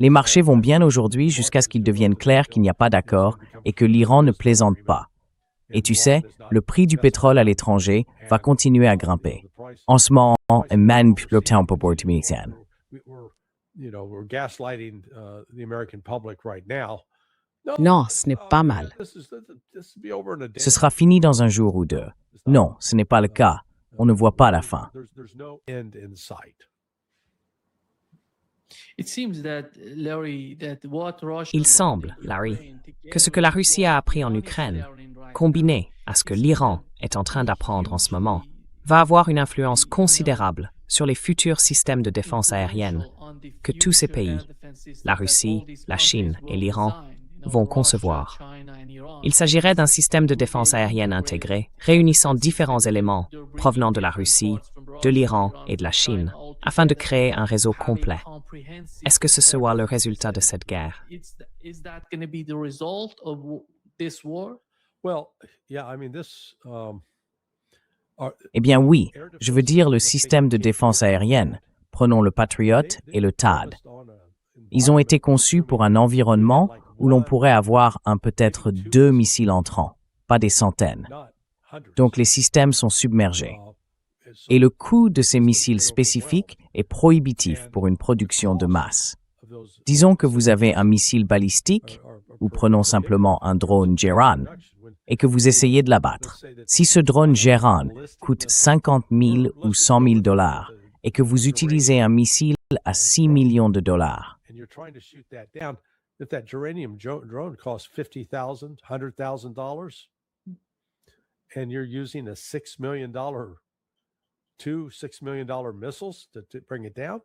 Les marchés vont bien aujourd'hui jusqu'à ce qu'il devienne clair qu'il n'y a pas d'accord et que l'Iran ne plaisante pas. Et tu sais, le prix du pétrole à l'étranger va continuer à grimper. En ce moment, Non, ce n'est pas mal. ce sera fini dans un jour ou deux. Non, ce n'est pas le cas. On ne voit pas la fin. Il semble, Larry, que ce que la Russie a appris en Ukraine, combiné à ce que l'Iran est en train d'apprendre en ce moment, va avoir une influence considérable sur les futurs systèmes de défense aérienne que tous ces pays, la Russie, la Chine et l'Iran, vont concevoir. Il s'agirait d'un système de défense aérienne intégré, réunissant différents éléments provenant de la Russie, de l'Iran et de la Chine, afin de créer un réseau complet. Est-ce que ce sera le résultat de cette guerre? Eh bien oui, je veux dire le système de défense aérienne. Prenons le Patriot et le THAAD. Ils ont été conçus pour un environnement où l'on pourrait avoir peut-être 2 missiles entrants, pas des centaines. Donc les systèmes sont submergés. Et le coût de ces missiles spécifiques est prohibitif pour une production de masse. Disons que vous avez un missile balistique, ou prenons simplement un drone Geran, et que vous essayez de l'abattre. Si ce drone Geran coûte 50 000 ou 100 000 $, et que vous utilisez un missile à $6 millions, and you're trying to shoot that down, if that geranium drone costs $50,000, $100,000, and you're using a $6 million, $6 million missiles to bring it down.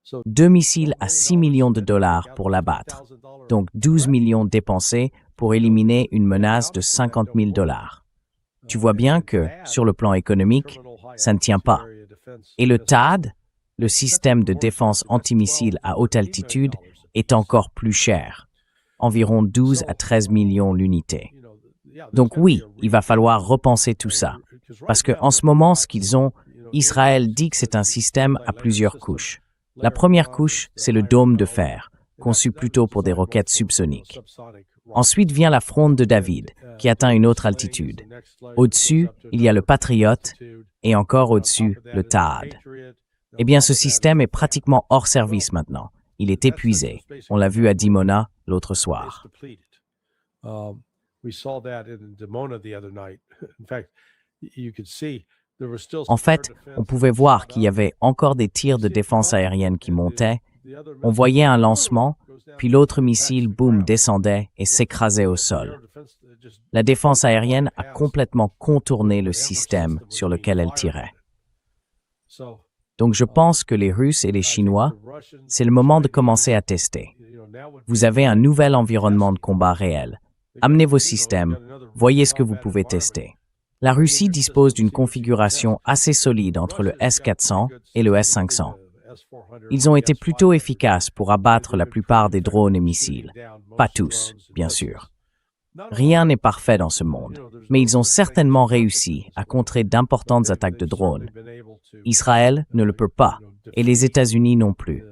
So 2 missiles à $6 millions pour l'abattre, donc 12 millions dépensés pour éliminer une menace de $50 000. Tu vois bien que, sur le plan économique, ça ne tient pas. Et le THAAD, le système de défense antimissile à haute altitude, est encore plus cher, environ 12 à 13 millions l'unité. Donc oui, il va falloir repenser tout ça, parce qu'en ce moment, ce qu'ils ont, Israël dit que c'est un système à plusieurs couches. La première couche, c'est le dôme de fer, conçu plutôt pour des roquettes subsoniques. Ensuite vient la fronde de David, qui atteint une autre altitude. Au-dessus, il y a le Patriot, et encore au-dessus, le THAAD. Eh bien, ce système est pratiquement hors service maintenant. Il est épuisé. On l'a vu à Dimona l'autre soir. En fait, on pouvait voir qu'il y avait encore des tirs de défense aérienne qui montaient. On voyait un lancement, puis l'autre missile, boum, descendait et s'écrasait au sol. La défense aérienne a complètement contourné le système sur lequel elle tirait. Donc je pense que les Russes et les Chinois, c'est le moment de commencer à tester. Vous avez un nouvel environnement de combat réel. Amenez vos systèmes, voyez ce que vous pouvez tester. La Russie dispose d'une configuration assez solide entre le S-400 et le S-500. Ils ont été plutôt efficaces pour abattre la plupart des drones et missiles. Pas tous, bien sûr. Rien n'est parfait dans ce monde, mais ils ont certainement réussi à contrer d'importantes attaques de drones. Israël ne le peut pas, et les États-Unis non plus.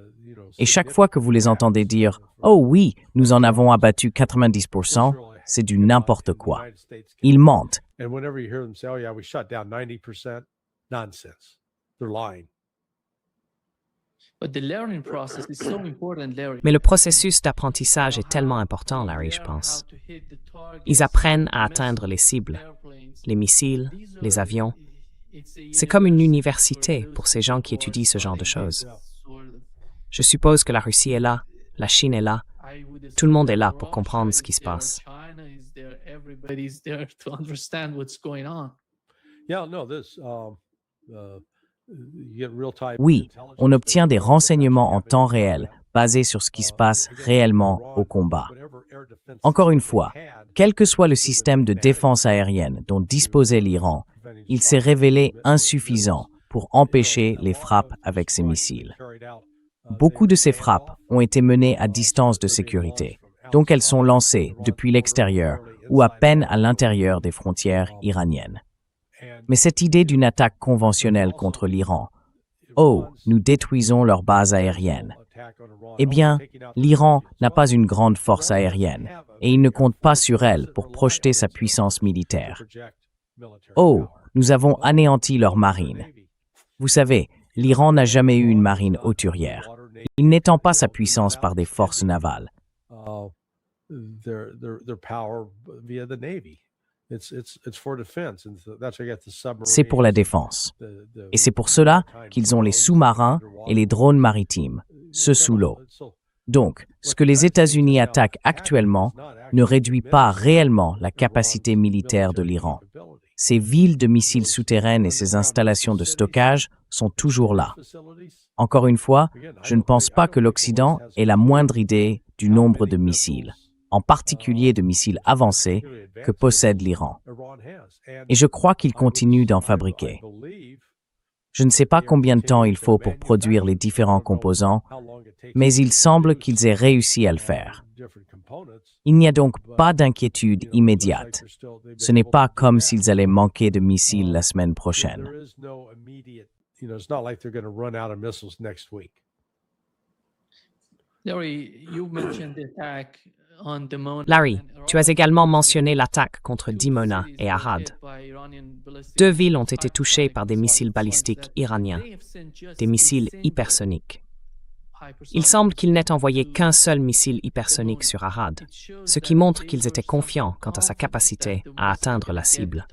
Et chaque fois que vous les entendez dire « Oh oui, nous en avons abattu 90%, c'est du n'importe quoi. » Ils mentent. Mais le processus d'apprentissage est tellement important, Larry, je pense. Ils apprennent à atteindre les cibles, les missiles, les avions. C'est comme une université pour ces gens qui étudient ce genre de choses. Je suppose que la Russie est là, la Chine est là, tout le monde est là pour comprendre ce qui se passe. Oui, on obtient des renseignements en temps réel basés sur ce qui se passe réellement au combat. Encore une fois, quel que soit le système de défense aérienne dont disposait l'Iran, il s'est révélé insuffisant pour empêcher les frappes avec ces missiles. Beaucoup de ces frappes ont été menées à distance de sécurité, donc elles sont lancées depuis l'extérieur ou à peine à l'intérieur des frontières iraniennes. Mais cette idée d'une attaque conventionnelle contre l'Iran, « Oh, nous détruisons leur base aérienne », eh bien, l'Iran n'a pas une grande force aérienne et il ne compte pas sur elle pour projeter sa puissance militaire. « Oh, nous avons anéanti leur marine ». Vous savez, l'Iran n'a jamais eu une marine hauturière. Il n'étend pas sa puissance par des forces navales. C'est pour la défense. Et c'est pour cela qu'ils ont les sous-marins et les drones maritimes, ceux sous l'eau. Donc, ce que les États-Unis attaquent actuellement ne réduit pas réellement la capacité militaire de l'Iran. Ces villes de missiles souterraines et ces installations de stockage sont toujours là. Encore une fois, je ne pense pas que l'Occident ait la moindre idée du nombre de missiles, en particulier de missiles avancés, que possède l'Iran. Et je crois qu'il continue d'en fabriquer. Je ne sais pas combien de temps il faut pour produire les différents composants, mais il semble qu'ils aient réussi à le faire. Il n'y a donc pas d'inquiétude immédiate. Ce n'est pas comme s'ils allaient manquer de missiles la semaine prochaine. Larry, tu as également mentionné l'attaque contre Dimona et Arad. Deux villes ont été touchées par des missiles balistiques iraniens, des missiles hypersoniques. il semble qu'il n'ait envoyé qu'un seul missile hypersonique sur Arad, ce qui montre qu'ils étaient confiants quant à sa capacité à atteindre la cible.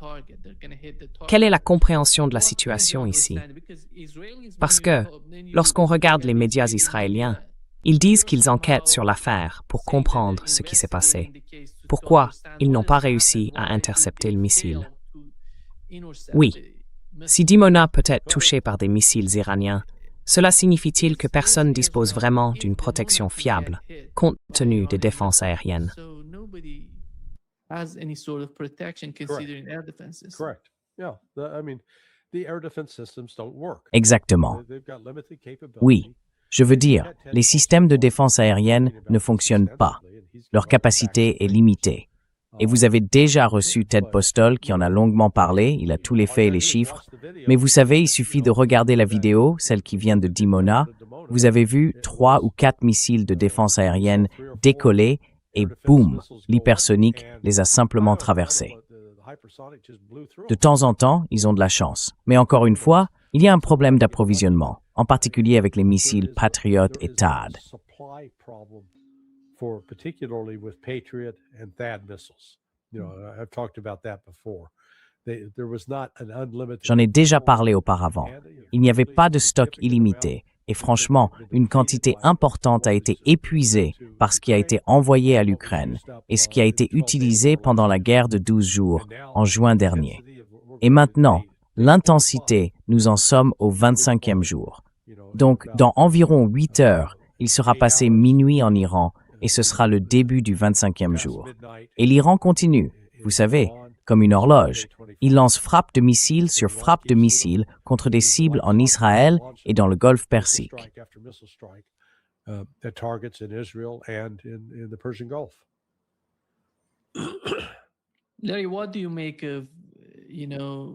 Quelle est la compréhension de la situation ici? Parce que, lorsqu'on regarde les médias israéliens, ils disent qu'ils enquêtent sur l'affaire pour comprendre ce qui s'est passé. Pourquoi ils n'ont pas réussi à intercepter le missile? Oui, si Dimona peut être touché par des missiles iraniens, cela signifie-t-il que personne dispose vraiment d'une protection fiable, compte tenu des défenses aériennes? Correct. Yeah. The air defense systems don't work. Exactement. They've got limited capability. Oui, je veux dire, les systèmes de défense aérienne ne fonctionnent pas. Leur capacité est limitée. Et vous avez déjà reçu Ted Postol qui en a longuement parlé, il a tous les faits et les chiffres. Mais vous savez, il suffit de regarder la vidéo, celle qui vient de Dimona. Vous avez vu 3 ou 4 missiles de défense aérienne décoller et boum, l'hypersonique les a simplement traversés. De temps en temps, ils ont de la chance. Mais encore une fois, il y a un problème d'approvisionnement, en particulier avec les missiles Patriot et THAAD. Particularly with Patriot and THAAD missiles. I've talked about that before. There was not an unlimited. J'en ai déjà parlé auparavant. Il n'y avait pas de stock illimité. Et franchement, une quantité importante a été épuisée par ce qui a été envoyé à l'Ukraine et ce qui a été utilisé pendant la guerre de 12 jours, en juin dernier. Et maintenant, l'intensité, nous en sommes au 25e jour. Donc, dans environ 8 heures, il sera passé minuit en Iran et ce sera le début du 25e jour. Et l'Iran continue, vous savez, comme une horloge. Il lance frappe de missiles sur frappe de missiles contre des cibles en Israël et dans le Golfe Persique.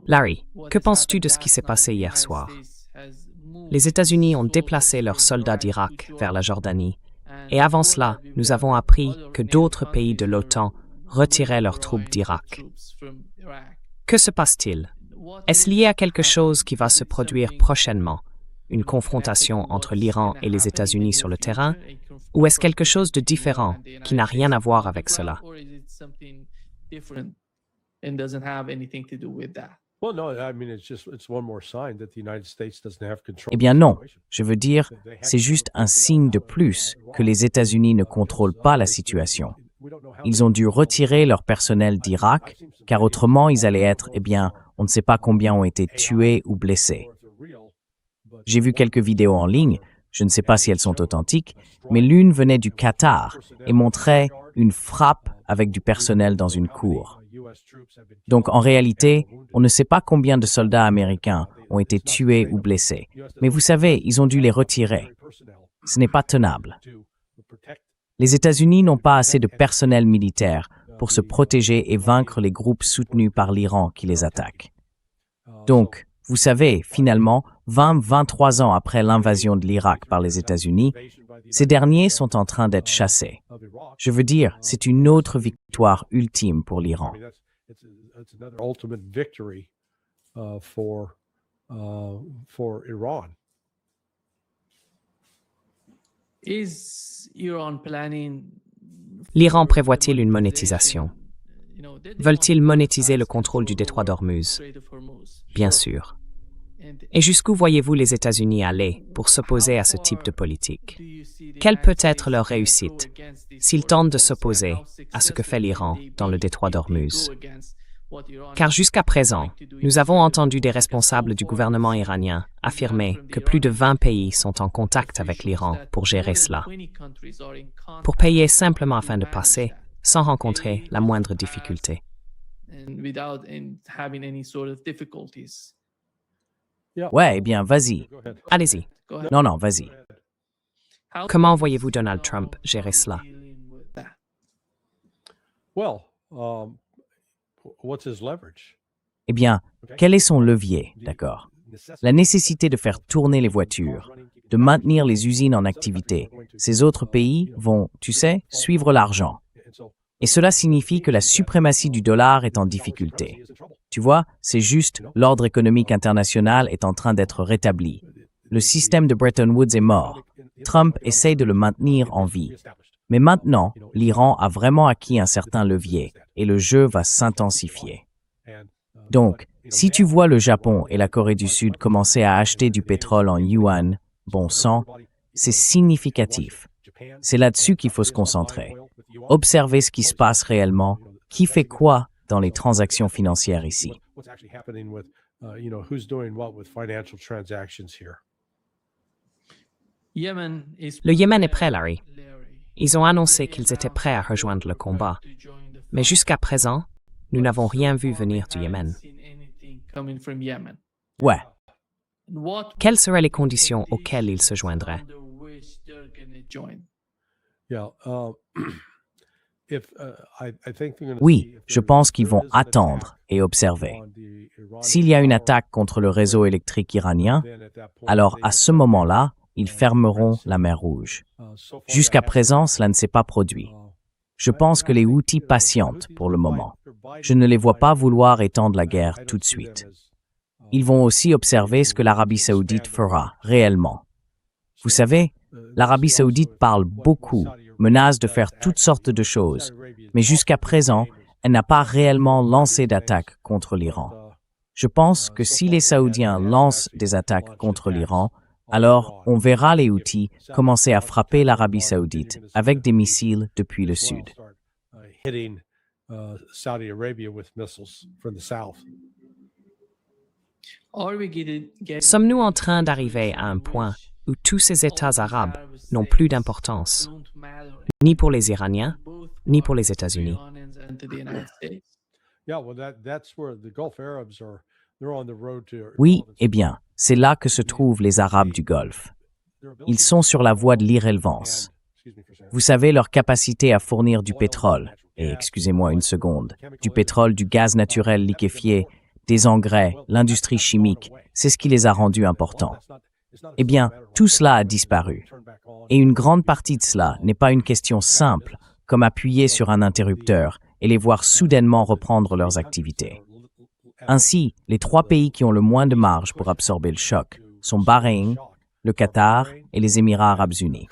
Larry, que penses-tu de ce qui s'est passé hier soir? Les États-Unis ont déplacé leurs soldats d'Irak vers la Jordanie. Et avant cela, nous avons appris que d'autres pays de l'OTAN retiraient leurs troupes d'Irak. Que se passe-t-il? Est-ce lié à quelque chose qui va se produire prochainement, une confrontation entre l'Iran et les États-Unis sur le terrain, ou est-ce quelque chose de différent qui n'a rien à voir avec cela? Eh bien non, je veux dire, c'est juste un signe de plus que les États-Unis ne contrôlent pas la situation. Ils ont dû retirer leur personnel d'Irak, car autrement ils allaient être, on ne sait pas combien ont été tués ou blessés. J'ai vu quelques vidéos en ligne, je ne sais pas si elles sont authentiques, mais l'une venait du Qatar et montrait une frappe avec du personnel dans une cour. Donc en réalité, on ne sait pas combien de soldats américains ont été tués ou blessés. Mais vous savez, ils ont dû les retirer. Ce n'est pas tenable. Les États-Unis n'ont pas assez de personnel militaire pour se protéger et vaincre les groupes soutenus par l'Iran qui les attaquent. Donc, vous savez, finalement, 23 ans après l'invasion de l'Irak par les États-Unis, ces derniers sont en train d'être chassés. Je veux dire, c'est une autre victoire ultime pour l'Iran. L'Iran prévoit-il une monétisation? Veulent-ils monétiser le contrôle du détroit d'Ormuz? Bien sûr. Et jusqu'où voyez-vous les États-Unis aller pour s'opposer à ce type de politique? Quelle peut être leur réussite s'ils tentent de s'opposer à ce que fait l'Iran dans le détroit d'Ormuz? Car jusqu'à présent, nous avons entendu des responsables du gouvernement iranien affirmer que plus de 20 pays sont en contact avec l'Iran pour gérer cela, pour payer simplement afin de passer, sans rencontrer la moindre difficulté. Ouais, vas-y. Allez-y. Non, vas-y. Comment voyez-vous Donald Trump gérer cela? Quel est son levier, d'accord? La nécessité de faire tourner les voitures, de maintenir les usines en activité. Ces autres pays vont, tu sais, suivre l'argent. Et cela signifie que la suprématie du dollar est en difficulté. Tu vois, c'est juste, l'ordre économique international est en train d'être rétabli. Le système de Bretton Woods est mort. Trump essaie de le maintenir en vie. Mais maintenant, l'Iran a vraiment acquis un certain levier et le jeu va s'intensifier. Donc, si tu vois le Japon et la Corée du Sud commencer à acheter du pétrole en yuan, bon sang, c'est significatif. C'est là-dessus qu'il faut se concentrer. Observer ce qui se passe réellement, qui fait quoi dans les transactions financières ici. Le Yémen est prêt, Larry. Ils ont annoncé qu'ils étaient prêts à rejoindre le combat. Mais jusqu'à présent, nous n'avons rien vu venir du Yémen. Ouais, Quelles seraient les conditions auxquelles ils se joindraient? oui, je pense qu'ils vont attendre et observer. S'il y a une attaque contre le réseau électrique iranien, alors à ce moment-là, ils fermeront la mer Rouge. Jusqu'à présent, cela ne s'est pas produit. Je pense que les Houthis patientent pour le moment. Je ne les vois pas vouloir étendre la guerre tout de suite. Ils vont aussi observer ce que l'Arabie saoudite fera réellement. Vous savez, l'Arabie saoudite parle beaucoup, menace de faire toutes sortes de choses, mais jusqu'à présent, elle n'a pas réellement lancé d'attaque contre l'Iran. Je pense que si les Saoudiens lancent des attaques contre l'Iran, alors on verra les Houthis commencer à frapper l'Arabie saoudite avec des missiles depuis le sud. Sommes-nous en train d'arriver à un point où tous ces États arabes n'ont plus d'importance, ni pour les Iraniens, ni pour les États-Unis? Oui, eh bien, c'est là que se trouvent les Arabes du Golfe. Ils sont sur la voie de l'irrélevance. Vous savez, leur capacité à fournir du pétrole, et excusez-moi une seconde, du pétrole, du gaz naturel liquéfié, des engrais, l'industrie chimique, c'est ce qui les a rendus importants. Eh bien, tout cela a disparu. Et une grande partie de cela n'est pas une question simple, comme appuyer sur un interrupteur et les voir soudainement reprendre leurs activités. Ainsi, les 3 pays qui ont le moins de marge pour absorber le choc sont Bahreïn, le Qatar et les Émirats arabes unis.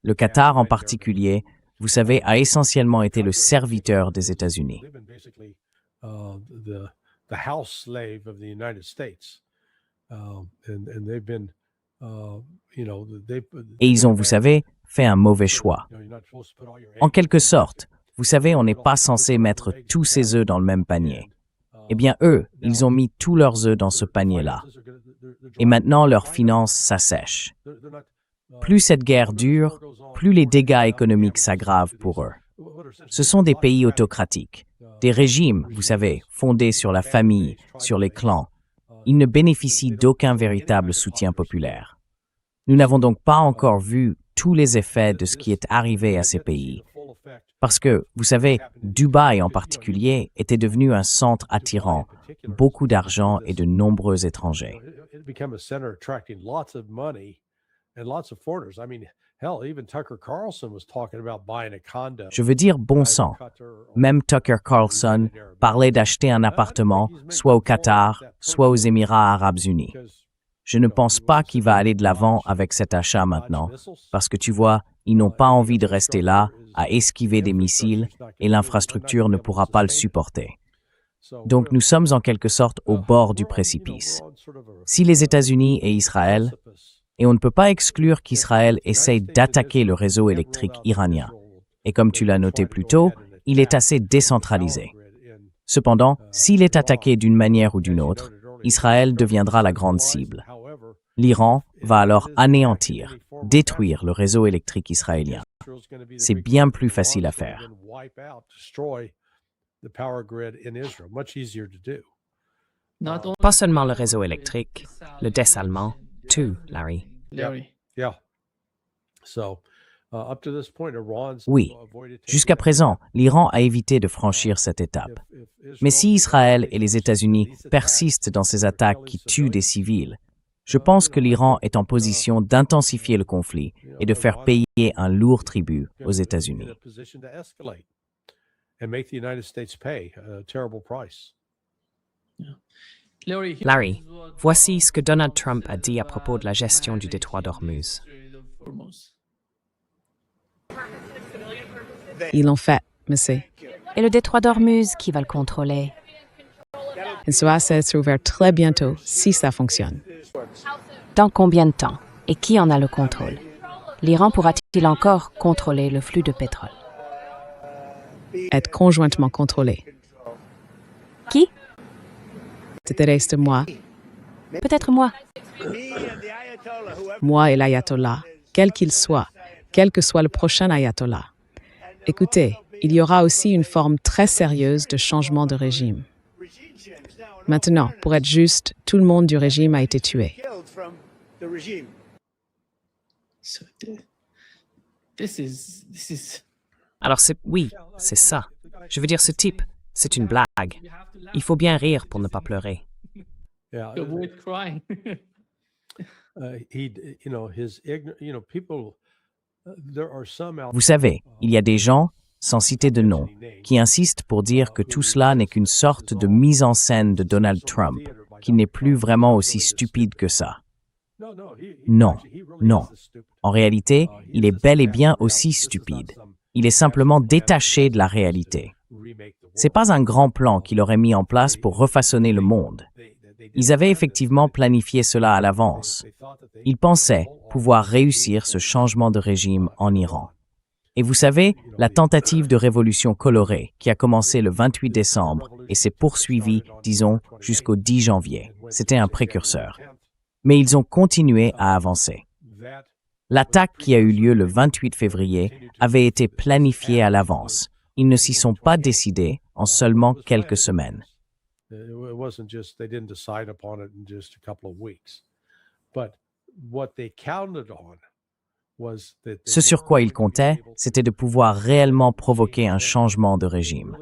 Le Qatar en particulier, vous savez, a essentiellement été le serviteur des États-Unis. Et ils ont, vous savez, fait un mauvais choix. En quelque sorte, vous savez, on n'est pas censé mettre tous ses œufs dans le même panier. Eh bien, eux, ils ont mis tous leurs œufs dans ce panier-là. Et maintenant, leurs finances s'assèchent. Plus cette guerre dure, plus les dégâts économiques s'aggravent pour eux. Ce sont des pays autocratiques, des régimes, vous savez, fondés sur la famille, sur les clans. Ils ne bénéficient d'aucun véritable soutien populaire. Nous n'avons donc pas encore vu tous les effets de ce qui est arrivé à ces pays. Parce que, vous savez, Dubaï en particulier était devenu un centre attirant beaucoup d'argent et de nombreux étrangers. Je veux dire bon sang. Même Tucker Carlson parlait d'acheter un appartement soit au Qatar, soit aux Émirats arabes unis. Je ne pense pas qu'il va aller de l'avant avec cet achat maintenant, parce que tu vois, ils n'ont pas envie de rester là, à esquiver des missiles, et l'infrastructure ne pourra pas le supporter. Donc nous sommes en quelque sorte au bord du précipice. Si les États-Unis et Israël, et on ne peut pas exclure qu'Israël essaye d'attaquer le réseau électrique iranien, et comme tu l'as noté plus tôt, il est assez décentralisé. Cependant, s'il est attaqué d'une manière ou d'une autre, Israël deviendra la grande cible. L'Iran va alors anéantir, détruire le réseau électrique israélien. C'est bien plus facile à faire. Pas seulement le réseau électrique, le dessalement, tout, Larry. Oui, jusqu'à présent, l'Iran a évité de franchir cette étape. Mais si Israël et les États-Unis persistent dans ces attaques qui tuent des civils, je pense que l'Iran est en position d'intensifier le conflit et de faire payer un lourd tribut aux États-Unis. Larry, voici ce que Donald Trump a dit à propos de la gestion du détroit d'Ormuz. Ils l'ont fait, monsieur. Et le détroit d'Ormuz, qui va le contrôler? Et cela va être ouvert très bientôt si ça fonctionne. Dans combien de temps? Et qui en a le contrôle? L'Iran pourra-t-il encore contrôler le flux de pétrole? Être conjointement contrôlé. Qui? C'est moi, Peut-être moi. moi et l'ayatollah, quel qu'il soit, quel que soit le prochain ayatollah. Écoutez, il y aura aussi une forme très sérieuse de changement de régime. Maintenant, pour être juste, tout le monde du régime a été tué. So this is Alors oui, c'est ça. Je veux dire, ce type, c'est une blague. Il faut bien rire pour ne pas pleurer. Yeah, avoid crying. people. There are some out Vous savez, il y a des gens, sans citer de nom, qui insistent pour dire que tout cela n'est qu'une sorte de mise en scène de Donald Trump, qui n'est plus vraiment aussi stupide que ça. Non, non. En réalité, il est bel et bien aussi stupide. Il est simplement détaché de la réalité. C'est pas un grand plan qu'il aurait mis en place pour refaçonner le monde. Ils avaient effectivement planifié cela à l'avance. Ils pensaient pouvoir réussir ce changement de régime en Iran. Et vous savez, la tentative de révolution colorée qui a commencé le 28 décembre et s'est poursuivie, disons, jusqu'au 10 janvier, c'était un précurseur. Mais ils ont continué à avancer. L'attaque qui a eu lieu le 28 février avait été planifiée à l'avance. Ils ne s'y sont pas décidés en seulement quelques semaines. It wasn't just they didn't decide upon it in just a couple of weeks, but what they counted on was that Ce sur quoi ils comptaient, c'était de pouvoir réellement provoquer un changement de régime.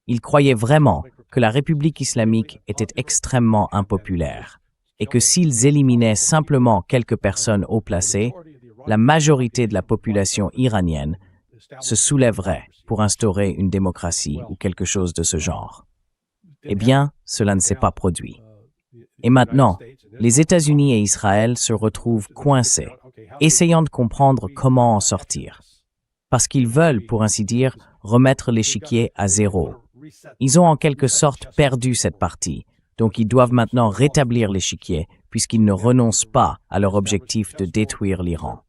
Ils croyaient vraiment que la République islamique était extrêmement impopulaire et que s'ils éliminaient simplement quelques personnes haut placées, la majorité de la population iranienne se soulèverait pour instaurer une démocratie ou quelque chose de ce genre. Eh bien, cela ne s'est pas produit. Et maintenant, les États-Unis et Israël se retrouvent coincés, essayant de comprendre comment en sortir. Parce qu'ils veulent, pour ainsi dire, remettre l'échiquier à zéro. Ils ont en quelque sorte perdu cette partie, donc ils doivent maintenant rétablir l'échiquier, puisqu'ils ne renoncent pas à leur objectif de détruire l'Iran.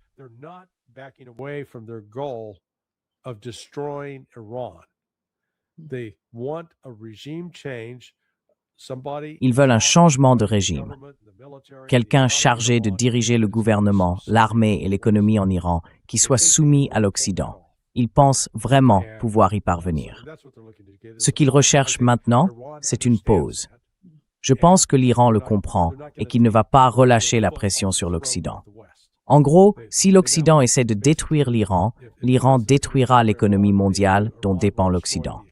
Ils veulent un changement de régime. Quelqu'un chargé de diriger le gouvernement, l'armée et l'économie en Iran qui soit soumis à l'Occident. Ils pensent vraiment pouvoir y parvenir. Ce qu'ils recherchent maintenant, c'est une pause. Je pense que l'Iran le comprend et qu'il ne va pas relâcher la pression sur l'Occident. En gros, si l'Occident essaie de détruire l'Iran, l'Iran détruira l'économie mondiale dont dépend l'Occident.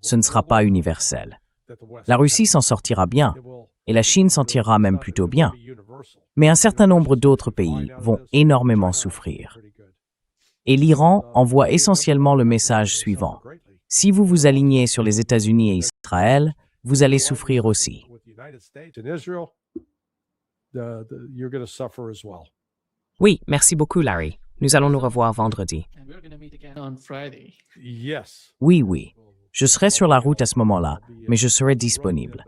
Ce ne sera pas universel. La Russie s'en sortira bien, et la Chine s'en tirera même plutôt bien. Mais un certain nombre d'autres pays vont énormément souffrir. Et l'Iran envoie essentiellement le message suivant. Si vous vous alignez sur les États-Unis et Israël, vous allez souffrir aussi. Oui, merci beaucoup, Larry. Nous allons nous revoir vendredi. And we're going to meet again on Friday. Yes. Oui, oui. Je serai sur la route à ce moment-là, mais je serai disponible.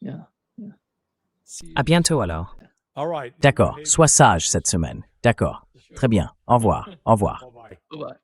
Yeah. À bientôt alors. D'accord, sois sage cette semaine. D'accord, très bien. Au revoir, au revoir. Bye-bye.